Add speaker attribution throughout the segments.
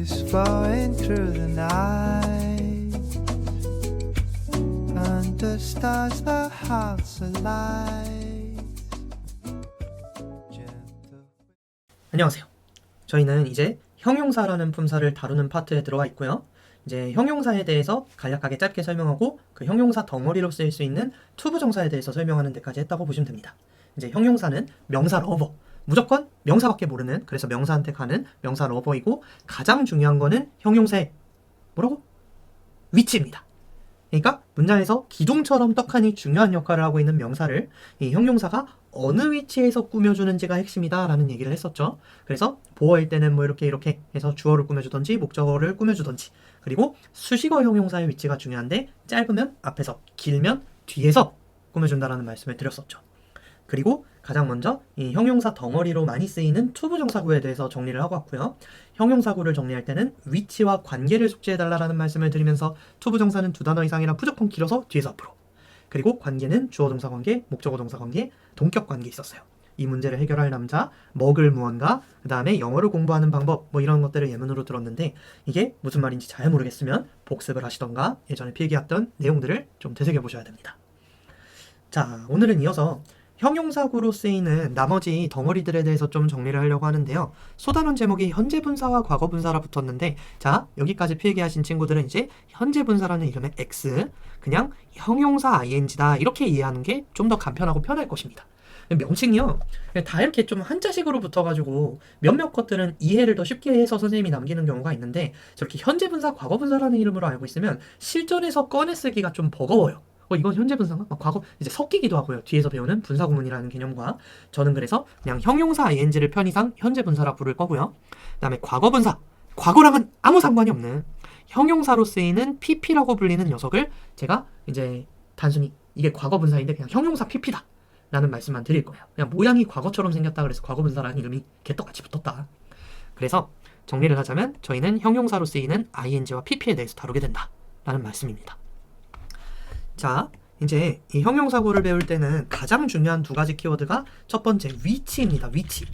Speaker 1: breeze flowing through the night. Under stars, the house alight. Gentle.
Speaker 2: 안녕하세요. 저희는 이제 형용사라는 품사를 다루는 파트에 들어와 있고요. 이제 형용사에 대해서 간략하게 짧게 설명하고 그 형용사 덩어리로 쓰일 수 있는 투부정사에 대해서 설명하는 데까지 했다고 보시면 됩니다. 이제 형용사는 명사 러버, 무조건 명사밖에 모르는, 그래서 명사한테 가는 명사 러버이고, 가장 중요한 거는 형용사의 뭐라고? 위치입니다. 그러니까 문장에서 기둥처럼 떡하니 중요한 역할을 하고 있는 명사를 이 형용사가 어느 위치에서 꾸며주는지가 핵심이다 라는 얘기를 했었죠. 그래서 보어일 때는 뭐 이렇게 해서 주어를 꾸며주던지 목적어를 꾸며주던지, 그리고 수식어 형용사의 위치가 중요한데 짧으면 앞에서, 길면 뒤에서 꾸며준다라는 말씀을 드렸었죠. 그리고 가장 먼저 이 형용사 덩어리로 많이 쓰이는 투부정사구에 대해서 정리를 하고 왔고요. 형용사구를 정리할 때는 위치와 관계를 숙지해달라는 말씀을 드리면서 투부정사는 두 단어 이상이라 무조건 길어서 뒤에서 앞으로, 그리고 관계는 주어 동사 관계, 목적어 동사 관계, 동격 관계 있었어요. 이 문제를 해결할 남자, 먹을 무언가, 그 다음에 영어를 공부하는 방법, 뭐 이런 것들을 예문으로 들었는데 이게 무슨 말인지 잘 모르겠으면 복습을 하시던가 예전에 필기했던 내용들을 좀 되새겨보셔야 됩니다. 자, 오늘은 이어서 형용사구로 쓰이는 나머지 덩어리들에 대해서 좀 정리를 하려고 하는데요. 소단원 제목이 현재분사와 과거분사라 붙었는데, 자, 여기까지 필기하신 친구들은 이제 현재분사라는 이름의 X, 그냥 형용사 ing다 이렇게 이해하는 게 좀 더 간편하고 편할 것입니다. 명칭이요, 다 이렇게 좀 한자식으로 붙어가지고 몇몇 것들은 이해를 더 쉽게 해서 선생님이 남기는 경우가 있는데, 저렇게 현재분사, 과거분사라는 이름으로 알고 있으면 실전에서 꺼내 쓰기가 좀 버거워요. 이건 현재 분사인가? 과거, 이제 섞이기도 하고요. 뒤에서 배우는 분사구문이라는 개념과. 저는 그래서 그냥 형용사 ing를 편의상 현재 분사라 부를 거고요. 그 다음에 과거 분사, 과거랑은 아무 상관이 없는 형용사로 쓰이는 pp라고 불리는 녀석을 제가 이제 단순히 이게 과거 분사인데 그냥 형용사 pp다 라는 말씀만 드릴 거예요. 그냥 모양이 과거처럼 생겼다 그래서 과거 분사라는 이름이 개떡같이 붙었다. 그래서 정리를 하자면 저희는 형용사로 쓰이는 ing와 pp에 대해서 다루게 된다 라는 말씀입니다. 자, 이제 이 형용사구를 배울 때는 가장 중요한 두 가지 키워드가 첫 번째 위치입니다. 위치.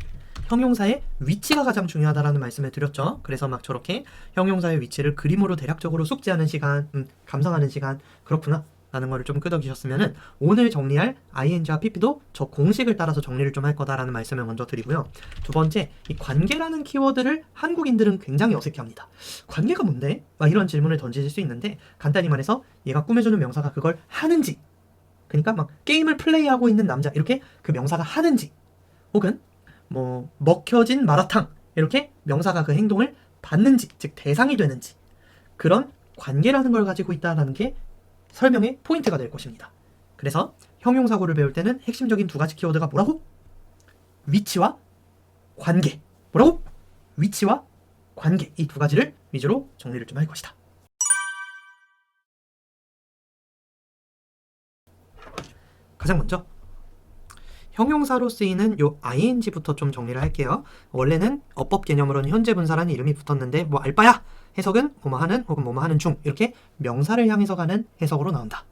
Speaker 2: 형용사의 위치가 가장 중요하다라는 말씀을 드렸죠. 그래서 막 저렇게 형용사의 위치를 그림으로 대략적으로 숙지하는 시간, 감상하는 시간, 그렇구나 라는 거를 좀 끄덕이셨으면은 오늘 정리할 ing와 pp도 저 공식을 따라서 정리를 좀 할 거다라는 말씀을 먼저 드리고요. 두 번째, 이 관계라는 키워드를 한국인들은 굉장히 어색해합니다. 관계가 뭔데? 막 이런 질문을 던지실 수 있는데, 간단히 말해서 얘가 꾸며주는 명사가 그걸 하는지, 그러니까 막 게임을 플레이하고 있는 남자 이렇게 그 명사가 하는지, 혹은 뭐 먹혀진 마라탕 이렇게 명사가 그 행동을 받는지, 즉 대상이 되는지, 그런 관계라는 걸 가지고 있다는 게 설명의 포인트가 될 것입니다. 그래서 형용사구를 배울 때는 핵심적인 두 가지 키워드가 뭐라고? 위치와 관계. 뭐라고? 위치와 관계. 이 두 가지를 위주로 정리를 좀 할 것이다. 가장 먼저 형용사로 쓰이는 요 ing부터 좀 정리를 할게요. 원래는 어법 개념으로는 현재 분사라는 이름이 붙었는데 뭐 알바야! 해석은 뭐뭐 하는 혹은 뭐뭐 하는 중, 이렇게 명사를 향해서 가는 해석으로 나온다.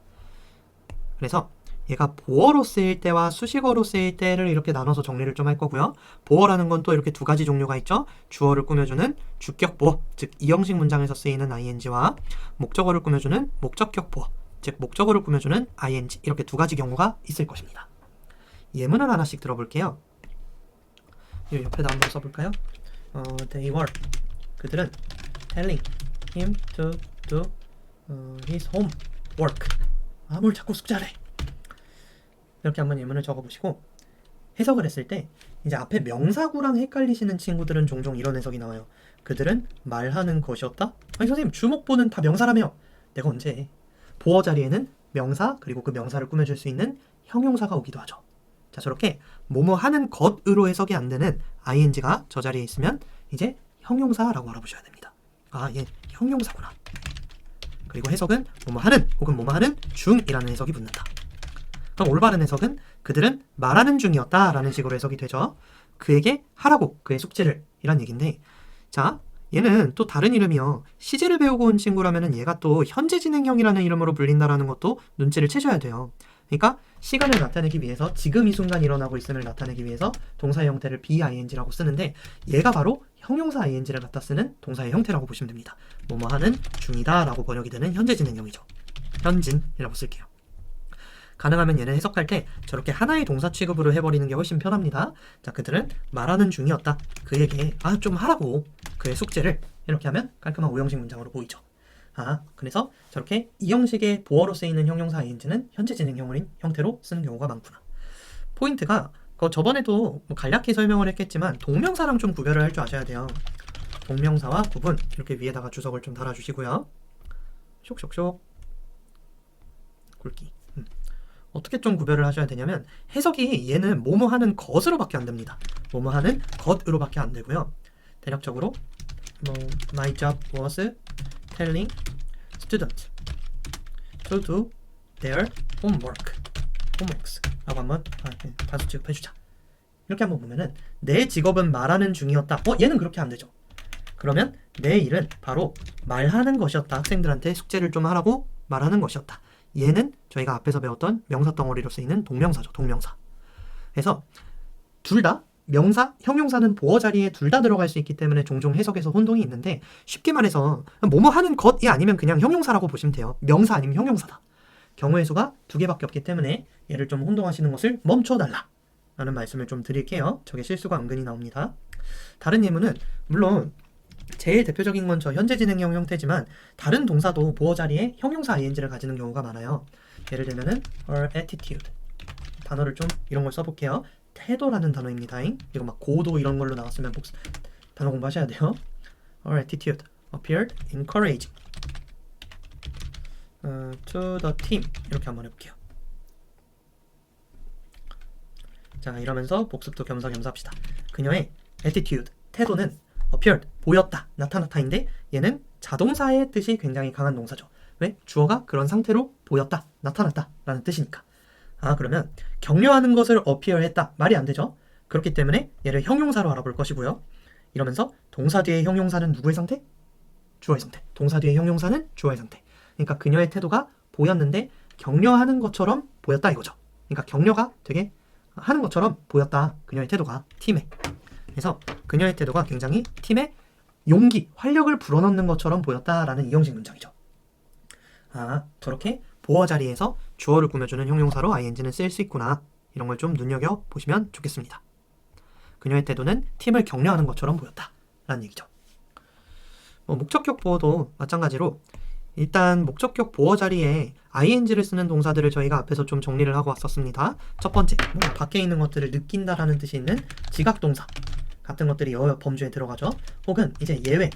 Speaker 2: 그래서 얘가 보어로 쓰일 때와 수식어로 쓰일 때를 이렇게 나눠서 정리를 좀 할 거고요. 보어라는 건 또 이렇게 두 가지 종류가 있죠. 주어를 꾸며주는 주격 보어, 즉 이형식 문장에서 쓰이는 ing와 목적어를 꾸며주는 목적격 보어, 즉 목적어를 꾸며주는 ing, 이렇게 두 가지 경우가 있을 것입니다. 예문을 하나씩 들어볼게요. 이 옆에다 한번 써볼까요? They were, 그들은 telling him to do his homework. 뭘 자꾸 숙제하래. 이렇게 한번 예문을 적어보시고 해석을 했을 때 이제 앞에 명사구랑 헷갈리시는 친구들은 종종 이런 해석이 나와요. 그들은 말하는 것이었다? 아니 선생님, 주목보는 다 명사라며. 내가 언제 해? 보어 자리에는 명사, 그리고 그 명사를 꾸며줄 수 있는 형용사가 오기도 하죠. 자, 저렇게 뭐뭐 하는 것으로 해석이 안 되는 ing가 저 자리에 있으면 이제 형용사라고 알아보셔야 됩니다. 아, 얘 형용사구나. 그리고 해석은 뭐뭐 하는 혹은 뭐뭐 하는 중이라는 해석이 붙는다. 그럼 올바른 해석은 그들은 말하는 중이었다 라는 식으로 해석이 되죠. 그에게 하라고, 그의 숙제를, 이란 얘기인데, 자, 얘는 또 다른 이름이요. 시제를 배우고 온 친구라면 얘가 또 현재 진행형이라는 이름으로 불린다라는 것도 눈치를 채셔야 돼요. 그러니까 시간을 나타내기 위해서 지금 이 순간 일어나고 있음을 나타내기 위해서 동사의 형태를 being라고 쓰는데 얘가 바로 형용사 ing를 갖다 쓰는 동사의 형태라고 보시면 됩니다. 뭐뭐 하는 중이다 라고 번역이 되는 현재 진행형이죠. 현진이라고 쓸게요. 가능하면 얘는 해석할 때 저렇게 하나의 동사 취급으로 해버리는 게 훨씬 편합니다. 자, 그들은 말하는 중이었다. 그에게 좀 하라고 그의 숙제를 이렇게 하면 깔끔한 5형식 문장으로 보이죠. 그래서 저렇게 이 형식의 보어로 쓰이는 형용사 ing는 현재 진행형인 형태로 쓰는 경우가 많구나. 포인트가 저번에도 간략히 설명을 했겠지만 동명사랑 좀 구별을 할 줄 아셔야 돼요. 동명사와 구분 이렇게 위에다가 주석을 좀 달아주시고요. 쇽쇽쇽 굵기. 어떻게 좀 구별을 하셔야 되냐면 해석이 얘는 뭐뭐 하는 것으로밖에 안 됩니다. 뭐뭐 하는 것으로밖에 안 되고요. 대략적으로 My job was telling students to do their homeworks 라고 한번 단수 취급해주자. 이렇게 한번 보면은 내 직업은 말하는 중이었다. 얘는 그렇게 안 되죠. 그러면 내 일은 바로 말하는 것이었다. 학생들한테 숙제를 좀 하라고 말하는 것이었다. 얘는 저희가 앞에서 배웠던 명사 덩어리로 쓰이는 동명사죠. 동명사. 그래서 둘 다 명사, 형용사는 보어 자리에 둘 다 들어갈 수 있기 때문에 종종 해석에서 혼동이 있는데 쉽게 말해서 뭐뭐 하는 것이 아니면 그냥 형용사라고 보시면 돼요. 명사 아니면 형용사다. 경우의 수가 두 개밖에 없기 때문에 얘를 좀 혼동하시는 것을 멈춰달라 라는 말씀을 좀 드릴게요. 저게 실수가 은근히 나옵니다. 다른 예문은 물론 제일 대표적인 건 저 현재 진행형 형태지만 다른 동사도 보어 자리에 형용사 ing를 가지는 경우가 많아요. 예를 들면은 her attitude 단어를 좀 이런 걸 써볼게요. 태도라는 단어입니다. 이거 막 고도 이런 걸로 나왔으면 단어 공부하셔야 돼요. her attitude appeared encouraging to the team 이렇게 한번 해볼게요. 자, 이러면서 복습도 겸사겸사 합시다. 그녀의 attitude 태도는 appeared 보였다, 나타났다인데 얘는 자동사의 뜻이 굉장히 강한 동사죠. 왜? 주어가 그런 상태로 보였다, 나타났다 라는 뜻이니까. 그러면 격려하는 것을 appear 했다 말이 안 되죠. 그렇기 때문에 얘를 형용사로 알아볼 것이고요. 이러면서 동사 뒤의 형용사는 누구의 상태? 주어의 상태. 동사 뒤의 형용사는 주어의 상태. 그러니까 그녀의 태도가 보였는데 격려하는 것처럼 보였다 이거죠. 그러니까 격려가 되게 하는 것처럼 보였다. 그녀의 태도가 팀에. 그래서 그녀의 태도가 굉장히 팀에 용기, 활력을 불어넣는 것처럼 보였다라는 이형식 문장이죠. 저렇게 보어 자리에서 주어를 꾸며주는 형용사로 ing는 쓰일 수 있구나. 이런 걸 좀 눈여겨보시면 좋겠습니다. 그녀의 태도는 팀을 격려하는 것처럼 보였다 라는 얘기죠. 목적격 보어도 마찬가지로 일단 목적격 보어 자리에 ing를 쓰는 동사들을 저희가 앞에서 좀 정리를 하고 왔었습니다. 첫 번째, 밖에 있는 것들을 느낀다라는 뜻이 있는 지각동사 같은 것들이 여러 범주에 들어가죠. 혹은 이제 예외,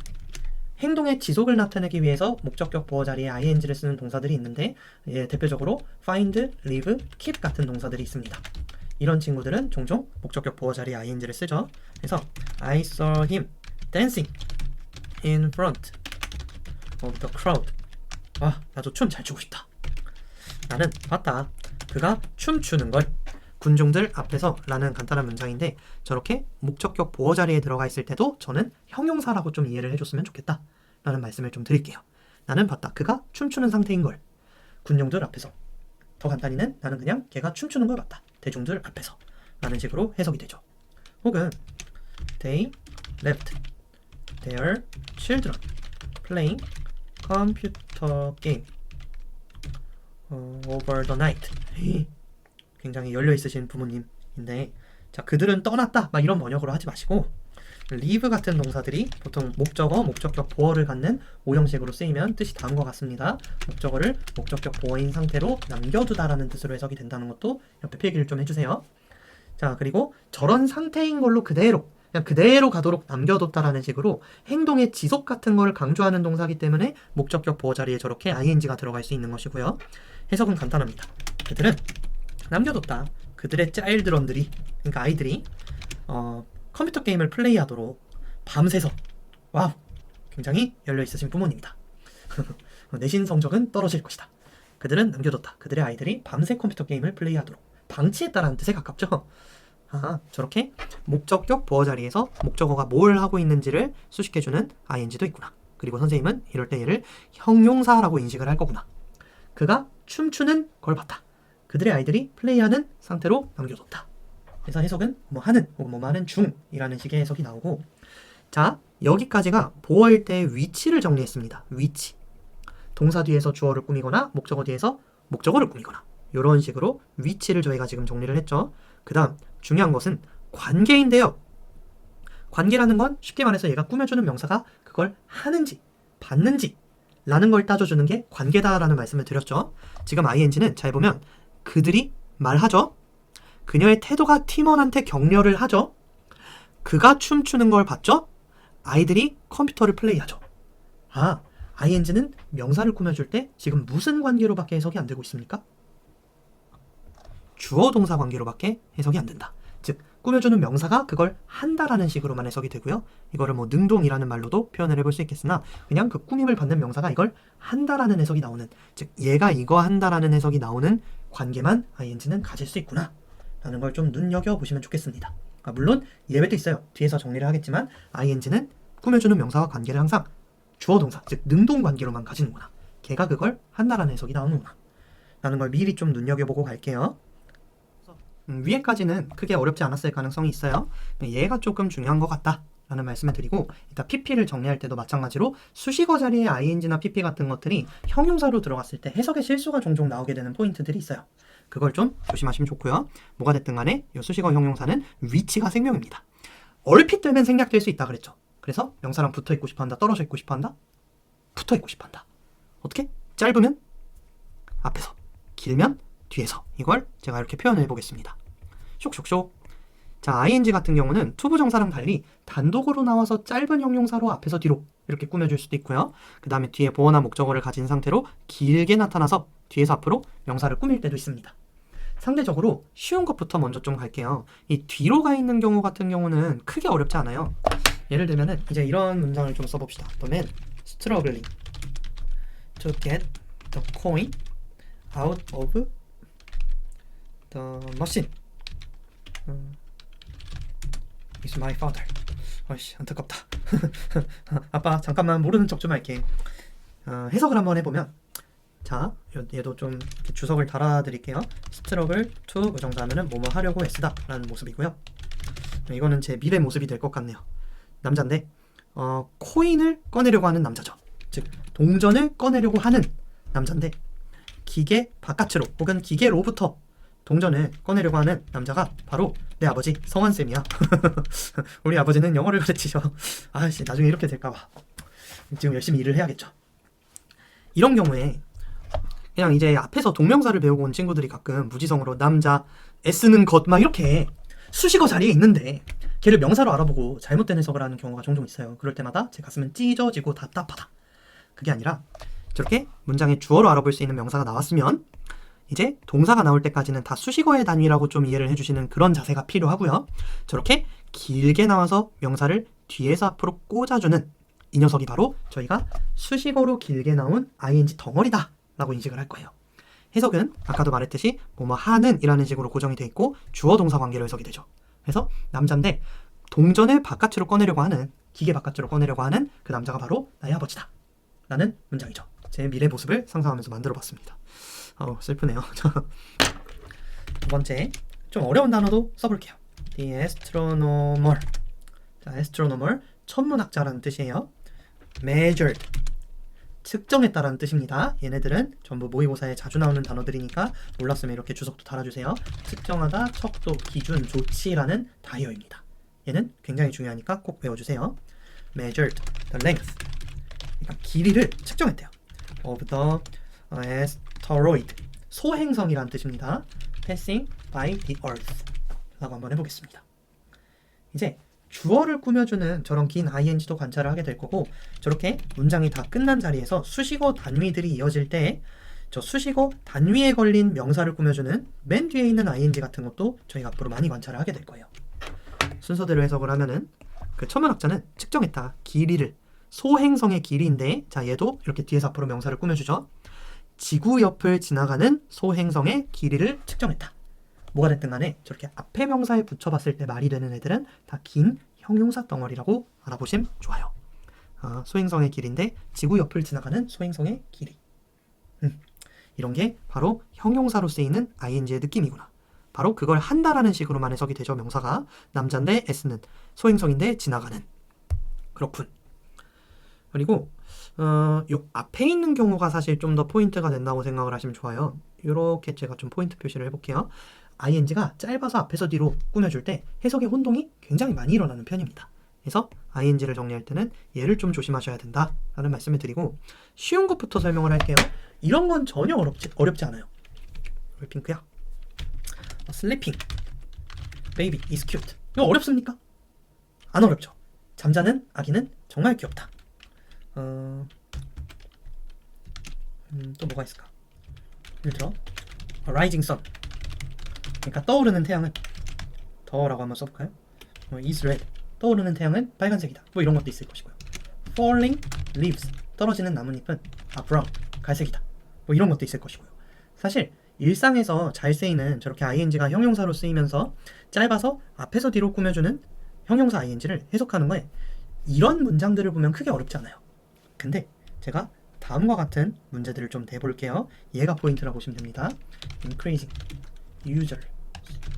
Speaker 2: 행동의 지속을 나타내기 위해서 목적격 보어 자리에 ing를 쓰는 동사들이 있는데 대표적으로 find, live, keep 같은 동사들이 있습니다. 이런 친구들은 종종 목적격 보어 자리에 ing를 쓰죠. 그래서 I saw him dancing in front of the crowd. 나도 춤 잘 추고 싶다. 나는 봤다. 그가 춤추는 걸. 군중들 앞에서 라는 간단한 문장인데 저렇게 목적격 보어 자리에 들어가 있을 때도 저는 형용사라고 좀 이해를 해줬으면 좋겠다 라는 말씀을 좀 드릴게요. 나는 봤다. 그가 춤추는 상태인 걸. 군중들 앞에서. 더 간단히는 나는 그냥 걔가 춤추는 걸 봤다. 대중들 앞에서 라는 식으로 해석이 되죠. 혹은 They left their children playing computer game over the night. 굉장히 열려있으신 부모님인데 자, 그들은 떠났다 막 이런 번역으로 하지 마시고 leave 같은 동사들이 보통 목적어, 목적격 보어를 갖는 오형식으로 쓰이면 뜻이 다음과 같습니다. 목적어를 목적격 보어인 상태로 남겨두다라는 뜻으로 해석이 된다는 것도 옆에 필기를 좀 해주세요. 자, 그리고 저런 상태인 걸로 그대로 그냥 그대로 가도록 남겨뒀다라는 식으로 행동의 지속 같은 걸 강조하는 동사이기 때문에 목적격 보어 자리에 저렇게 ing가 들어갈 수 있는 것이고요. 해석은 간단합니다. 그들은 남겨뒀다. 그들의 짜일드런들이, 그러니까 아이들이 컴퓨터 게임을 플레이하도록 밤새서 와우, 굉장히 열려있으신 부모님이다. 내신 성적은 떨어질 것이다. 그들은 남겨뒀다. 그들의 아이들이 밤새 컴퓨터 게임을 플레이하도록. 방치했다라는 뜻에 가깝죠. 저렇게 목적격 보어 자리에서 목적어가 뭘 하고 있는지를 수식해주는 ing도 있구나. 그리고 선생님은 이럴 때 얘를 형용사라고 인식을 할 거구나. 그가 춤추는 걸 봤다. 그들의 아이들이 플레이하는 상태로 남겨뒀다. 그래서 해석은 뭐 하는 혹은 뭐 하는 중이라는 식의 해석이 나오고, 자, 여기까지가 보어일 때의 위치를 정리했습니다. 위치. 동사 뒤에서 주어를 꾸미거나 목적어 뒤에서 목적어를 꾸미거나 이런 식으로 위치를 저희가 지금 정리를 했죠. 그 다음 중요한 것은 관계인데요. 관계라는 건 쉽게 말해서 얘가 꾸며주는 명사가 그걸 하는지 받는지 라는 걸 따져주는 게 관계다라는 말씀을 드렸죠. 지금 ing는 잘 보면 그들이 말하죠. 그녀의 태도가 팀원한테 격려를 하죠. 그가 춤추는 걸 봤죠. 아이들이 컴퓨터를 플레이하죠. 아, ing는 명사를 꾸며줄 때 지금 무슨 관계로밖에 해석이 안 되고 있습니까? 주어 동사 관계로밖에 해석이 안 된다. 즉 꾸며주는 명사가 그걸 한다라는 식으로만 해석이 되고요. 이거를 뭐 능동이라는 말로도 표현을 해볼 수 있겠으나 그냥 그 꾸밈을 받는 명사가 이걸 한다라는 해석이 나오는, 즉 얘가 이거 한다라는 해석이 나오는 관계만 ing는 가질 수 있구나 라는 걸 좀 눈여겨보시면 좋겠습니다. 물론 예외도 있어요. 뒤에서 정리를 하겠지만 ing는 꾸며주는 명사와 관계를 항상 주어 동사, 즉 능동 관계로만 가지는구나. 걔가 그걸 한다라는 해석이 나오는구나 라는 걸 미리 좀 눈여겨보고 갈게요. 위에까지는 크게 어렵지 않았을 가능성이 있어요. 얘가 조금 중요한 것 같다 라는 말씀을 드리고, 이따 pp를 정리할 때도 마찬가지로 수식어 자리에 ing나 pp 같은 것들이 형용사로 들어갔을 때 해석의 실수가 종종 나오게 되는 포인트들이 있어요. 그걸 좀 조심하시면 좋고요. 뭐가 됐든 간에 이 수식어 형용사는 위치가 생명입니다. 얼핏 되면 생략될 수 있다 그랬죠. 그래서 명사랑 붙어있고 싶어한다, 떨어져 있고 싶어한다, 붙어있고 싶어한다. 어떻게? 짧으면 앞에서, 길면 뒤에서. 이걸 제가 이렇게 표현을 해보겠습니다. 쇽쇽쇽. 자, ing 같은 경우는 투부정사랑 달리 단독으로 나와서 짧은 형용사로 앞에서 뒤로 이렇게 꾸며줄 수도 있고요. 그 다음에 뒤에 보어나 목적어를 가진 상태로 길게 나타나서 뒤에서 앞으로 명사를 꾸밀 때도 있습니다. 상대적으로 쉬운 것부터 먼저 좀 갈게요. 이 뒤로 가 있는 경우 같은 경우는 크게 어렵지 않아요. 예를 들면은 이제 이런 문장을 좀 써봅시다. The man struggling to get the coin out of the machine. It's my father. 어이씨, 안타깝다. 아빠 잠깐만 모르는 척 좀 할게. 해석을 한번 해보면, 자, 얘도 좀 이렇게 주석을 달아드릴게요. struggle to 부정사하면은 뭐뭐 하려고 애쓰다 라는 모습이고요. 이거는 제 미래 모습이 될 것 같네요. 남자인데 코인을 꺼내려고 하는 남자죠. 즉 동전을 꺼내려고 하는 남자인데, 기계 바깥으로 혹은 기계로부터 동전을 꺼내려고 하는 남자가 바로 내 아버지 성환쌤이야. 우리 아버지는 영어를 가르치셔. 아씨, 나중에 이렇게 될까봐 지금 열심히 일을 해야겠죠. 이런 경우에 그냥 이제 앞에서 동명사를 배우고 온 친구들이 가끔 무지성으로 남자, 애쓰는 것 막 이렇게 수식어 자리에 있는데 걔를 명사로 알아보고 잘못된 해석을 하는 경우가 종종 있어요. 그럴 때마다 제 가슴은 찢어지고 답답하다. 그게 아니라 저렇게 문장의 주어로 알아볼 수 있는 명사가 나왔으면 이제 동사가 나올 때까지는 다 수식어의 단위라고 좀 이해를 해주시는 그런 자세가 필요하고요. 저렇게 길게 나와서 명사를 뒤에서 앞으로 꽂아주는 이 녀석이 바로 저희가 수식어로 길게 나온 ing 덩어리다 라고 인식을 할 거예요. 해석은 아까도 말했듯이 뭐뭐 하는 이라는 식으로 고정이 돼 있고 주어 동사 관계로 해석이 되죠. 그래서 남자인데 동전을 바깥으로 꺼내려고 하는, 기계 바깥으로 꺼내려고 하는 그 남자가 바로 나의 아버지다 라는 문장이죠. 제 미래 모습을 상상하면서 만들어 봤습니다. 슬프네요. 두 번째, 좀 어려운 단어도 써볼게요. The astronomer. 자, astronomer, 천문학자라는 뜻이에요. measured, 측정했다라는 뜻입니다. 얘네들은 전부 모의고사에 자주 나오는 단어들이니까 몰랐으면 이렇게 주석도 달아주세요. 측정하다, 척도, 기준, 조치라는 다이어입니다. 얘는 굉장히 중요하니까 꼭 외워주세요. measured the length, 그러니까 길이를 측정했대요. of the asteroid, 소행성이라는 뜻입니다. passing by the earth 라고 한번 해보겠습니다. 이제 주어를 꾸며주는 저런 긴 ing도 관찰을 하게 될 거고, 저렇게 문장이 다 끝난 자리에서 수식어 단위들이 이어질 때 저 수식어 단위에 걸린 명사를 꾸며주는 맨 뒤에 있는 ing 같은 것도 저희가 앞으로 많이 관찰을 하게 될 거예요. 순서대로 해석을 하면은 그 천문학자는 측정했다, 길이를, 소행성의 길이인데, 자 얘도 이렇게 뒤에서 앞으로 명사를 꾸며주죠. 지구 옆을 지나가는 소행성의 길이를 측정했다. 뭐가 됐든 간에 저렇게 앞에 명사에 붙여봤을 때 말이 되는 애들은 다 긴 형용사 덩어리라고 알아보시면 좋아요. 소행성의 길인데 지구 옆을 지나가는 소행성의 길이. 이런 게 바로 형용사로 쓰이는 ing의 느낌이구나. 바로 그걸 한다라는 식으로만 해석이 되죠. 명사가 남자인데 s는 소행성인데 지나가는. 그렇군. 그리고 요 앞에 있는 경우가 사실 좀 더 포인트가 된다고 생각을 하시면 좋아요. 이렇게 제가 좀 포인트 표시를 해볼게요. ing가 짧아서 앞에서 뒤로 꾸며줄 때 해석의 혼동이 굉장히 많이 일어나는 편입니다. 그래서 ing를 정리할 때는 얘를 좀 조심하셔야 된다라는 말씀을 드리고 쉬운 것부터 설명을 할게요. 이런 건 전혀 어렵지 않아요. 핑크야. sleeping, baby is cute. 이거 어렵습니까? 안 어렵죠. 잠자는 아기는 정말 귀엽다. 또 뭐가 있을까? 예를 들어 a rising sun. 그러니까 떠오르는 태양은 더라고 한번 써볼까요? is red. 떠오르는 태양은 빨간색이다. 뭐 이런 것도 있을 것이고요. falling leaves. 떨어지는 나뭇잎은 brown. 갈색이다. 뭐 이런 것도 있을 것이고요. 사실 일상에서 잘 쓰이는 저렇게 ing가 형용사로 쓰이면서 짧아서 앞에서 뒤로 꾸며주는 형용사 ing를 해석하는 거에 이런 문장들을 보면 크게 어렵지 않아요. 근데 제가 다음과 같은 문제들을 좀 내볼게요. 얘가 포인트라고 보시면 됩니다. Increasing user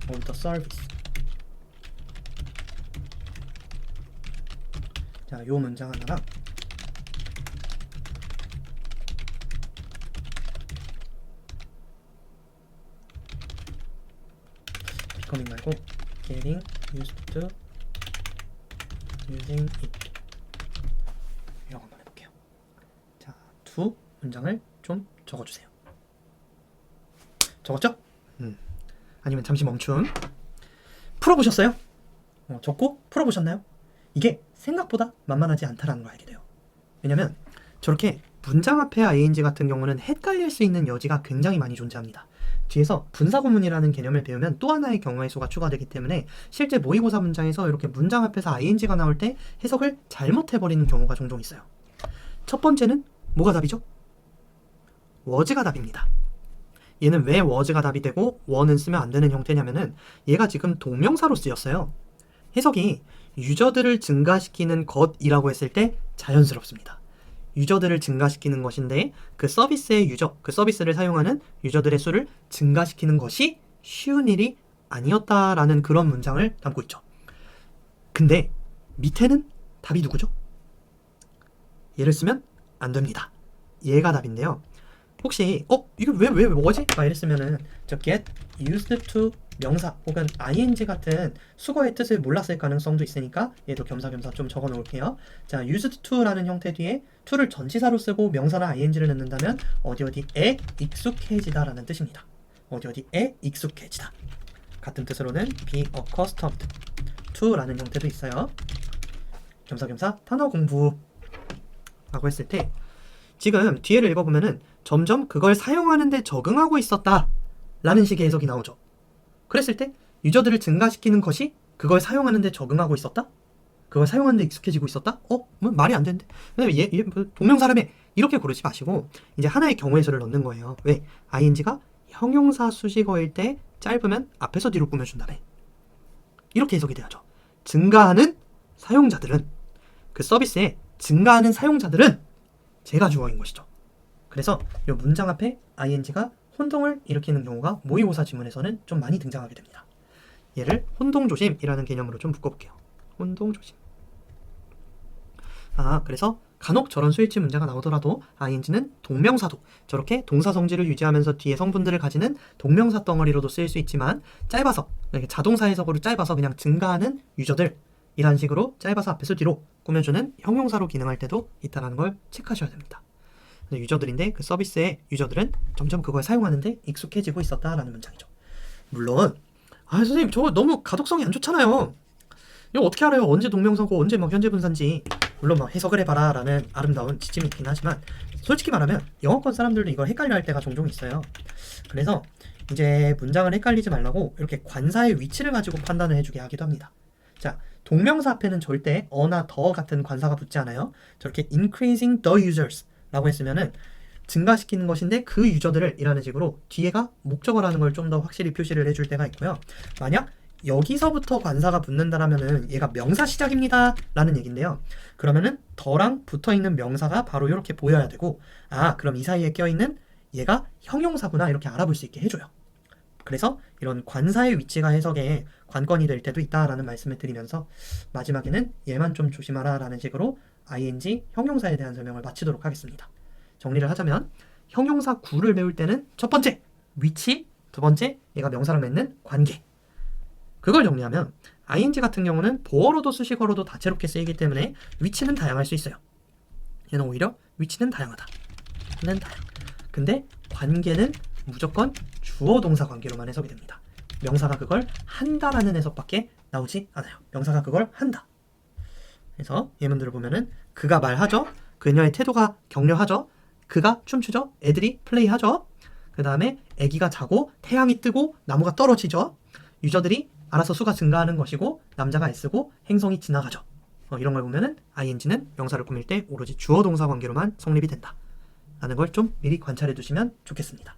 Speaker 2: of the service. 자, 요 문장 하나랑 becoming 말고 getting used to using it. 이라고 한번 해볼게요. 자, 두 문장을 좀 적어주세요. 적었죠? 아니면 잠시 멈춤. 풀어보셨어요? 적고 풀어보셨나요? 이게 생각보다 만만하지 않다라는 걸 알게 돼요. 왜냐면 저렇게 문장 앞에 ing 같은 경우는 헷갈릴 수 있는 여지가 굉장히 많이 존재합니다. 뒤에서 분사구문이라는 개념을 배우면 또 하나의 경우의 수가 추가되기 때문에 실제 모의고사 문장에서 이렇게 문장 앞에서 ing가 나올 때 해석을 잘못해버리는 경우가 종종 있어요. 첫 번째는 뭐가 답이죠? was가 답입니다. 얘는 왜 was가 답이 되고 were는 쓰면 안 되는 형태냐면은 얘가 지금 동명사로 쓰였어요. 해석이 유저들을 증가시키는 것이라고 했을 때 자연스럽습니다. 유저들을 증가시키는 것인데 그 서비스의 유저, 그 서비스를 사용하는 유저들의 수를 증가시키는 것이 쉬운 일이 아니었다라는 그런 문장을 담고 있죠. 근데 밑에는 답이 누구죠? 얘를 쓰면 안 됩니다. 얘가 답인데요. 혹시 이게 왜 뭐지? 막 이랬으면은 저 get used to 명사 혹은 ing 같은 수거의 뜻을 몰랐을 가능성도 있으니까 얘도 겸사겸사 좀 적어 놓을게요. 자, used to라는 형태 뒤에 to를 전치사로 쓰고 명사나 ing를 넣는다면 어디에 익숙해지다 라는 뜻입니다. 어디에 익숙해지다. 같은 뜻으로는 be accustomed to 라는 형태도 있어요. 겸사겸사 단어 공부 라고 했을 때 지금 뒤에를 읽어보면은 점점 그걸 사용하는데 적응하고 있었다 라는 식의 해석이 나오죠. 그랬을 때 유저들을 증가시키는 것이 그걸 사용하는데 적응하고 있었다? 그걸 사용하는데 익숙해지고 있었다? 뭐 말이 안 되는데. 왜냐면 얘 동명사라며 이렇게 고르지 마시고 이제 하나의 경우의 수를 넣는 거예요. 왜? ing가 형용사 수식어일 때 짧으면 앞에서 뒤로 꾸며준다며. 이렇게 해석이 돼야죠. 증가하는 사용자들은, 그 서비스에 증가하는 사용자들은 제가 주어인 것이죠. 그래서 이 문장 앞에 ing가 혼동을 일으키는 경우가 모의고사 지문에서는 좀 많이 등장하게 됩니다. 얘를 혼동조심이라는 개념으로 좀 묶어볼게요. 혼동조심. 그래서 간혹 저런 수일치 문제가 나오더라도 ing는 동명사도 저렇게 동사 성질을 유지하면서 뒤에 성분들을 가지는 동명사 덩어리로도 쓰일 수 있지만 짧아서 자동사 해석으로 짧아서 그냥 증가하는 유저들 이란 식으로 짧아서 앞에서 뒤로 꾸며주는 형용사로 기능할 때도 있다는 걸 체크하셔야 됩니다. 유저들인데 그 서비스의 유저들은 점점 그걸 사용하는데 익숙해지고 있었다라는 문장이죠. 물론 선생님 저거 너무 가독성이 안 좋잖아요. 이거 어떻게 알아요? 언제 동명사고 언제 현재 분사인지. 물론 해석을 해봐라 라는 아름다운 지침이 있긴 하지만 솔직히 말하면 영어권 사람들도 이걸 헷갈려 할 때가 종종 있어요. 그래서 이제 문장을 헷갈리지 말라고 이렇게 관사의 위치를 가지고 판단을 해주게 하기도 합니다. 자, 동명사 앞에는 절대 어나 더 같은 관사가 붙지 않아요. 저렇게 increasing the users 라고 했으면은 증가시키는 것인데 그 유저들을 이라는 식으로 뒤에가 목적어라는 걸 좀 더 확실히 표시를 해줄 때가 있고요. 만약 여기서부터 관사가 붙는다라면은 얘가 명사 시작입니다 라는 얘긴데요. 그러면은 더랑 붙어있는 명사가 바로 이렇게 보여야 되고 그럼 이 사이에 껴있는 얘가 형용사구나 이렇게 알아볼 수 있게 해줘요. 그래서 이런 관사의 위치가 해석에 관건이 될 때도 있다라는 말씀을 드리면서 마지막에는 얘만 좀 조심하라 라는 식으로 ing 형용사에 대한 설명을 마치도록 하겠습니다. 정리를 하자면 형용사 구를 배울 때는 첫 번째 위치, 두 번째 얘가 명사랑 맺는 관계. 그걸 정리하면 ing 같은 경우는 보어로도 수식어로도 다채롭게 쓰이기 때문에 위치는 다양할 수 있어요. 얘는 오히려 위치는 다양하다. 는 다양. 근데 관계는 무조건 주어 동사 관계로만 해석이 됩니다. 명사가 그걸 한다라는 해석밖에 나오지 않아요. 명사가 그걸 한다. 그래서 예문들을 보면은 그가 말하죠. 그녀의 태도가 격려하죠. 그가 춤추죠. 애들이 플레이하죠. 그 다음에 아기가 자고 태양이 뜨고 나무가 떨어지죠. 유저들이 알아서 수가 증가하는 것이고 남자가 애쓰고 행성이 지나가죠. 이런 걸 보면은 ing는 명사를 꾸밀 때 오로지 주어 동사 관계로만 성립이 된다 라는 걸 좀 미리 관찰해 두시면 좋겠습니다.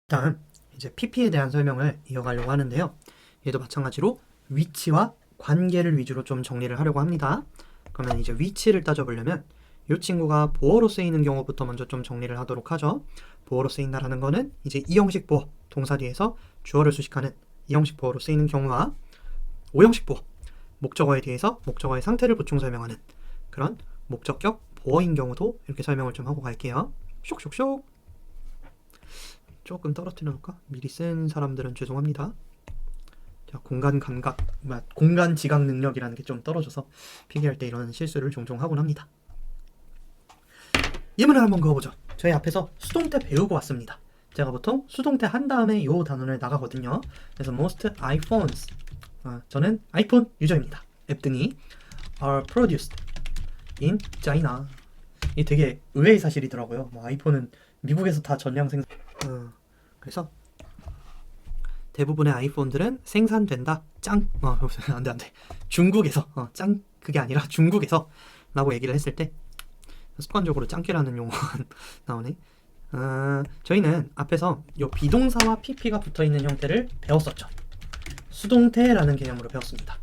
Speaker 2: 다음 이제 PP에 대한 설명을 이어가려고 하는데요. 얘도 마찬가지로 위치와 관계를 위주로 좀 정리를 하려고 합니다. 그러면 이제 위치를 따져보려면 이 친구가 보어로 쓰이는 경우부터 먼저 좀 정리를 하도록 하죠. 보어로 쓰인다라는 거는 이제 이형식 보어, 동사 뒤에서 주어를 수식하는 이형식 보어로 쓰이는 경우와 오형식 보어, 목적어에 대해서 목적어의 상태를 보충 설명하는 그런 목적격 보어인 경우도 이렇게 설명을 좀 하고 갈게요. 쇽쇽쇽. 조금 떨어뜨려 놓을까? 미리 쓴 사람들은 죄송합니다. 자, 공간 감각, 공간 지각 능력이라는 게 좀 떨어져서 필기할 때 이런 실수를 종종 하곤 합니다. 예문을 한번 그어보죠. 저희 앞에서 수동태 배우고 왔습니다. 제가 보통 수동태 한 다음에 요 단원을 나가거든요. 그래서 most iPhones, 저는 아이폰 유저입니다. 앱등이 are produced in China. 이 되게 의외의 사실이더라고요. 아이폰은 미국에서 다 전량 생산. 그래서 대부분의 아이폰들은 생산된다. 짱. 안돼. 중국에서 짱 그게 아니라 중국에서 라고 얘기를 했을 때 습관적으로 짱깨라는 용어가 나오네. 저희는 앞에서 이 비동사와 pp가 붙어있는 형태를 배웠었죠. 수동태라는 개념으로 배웠습니다.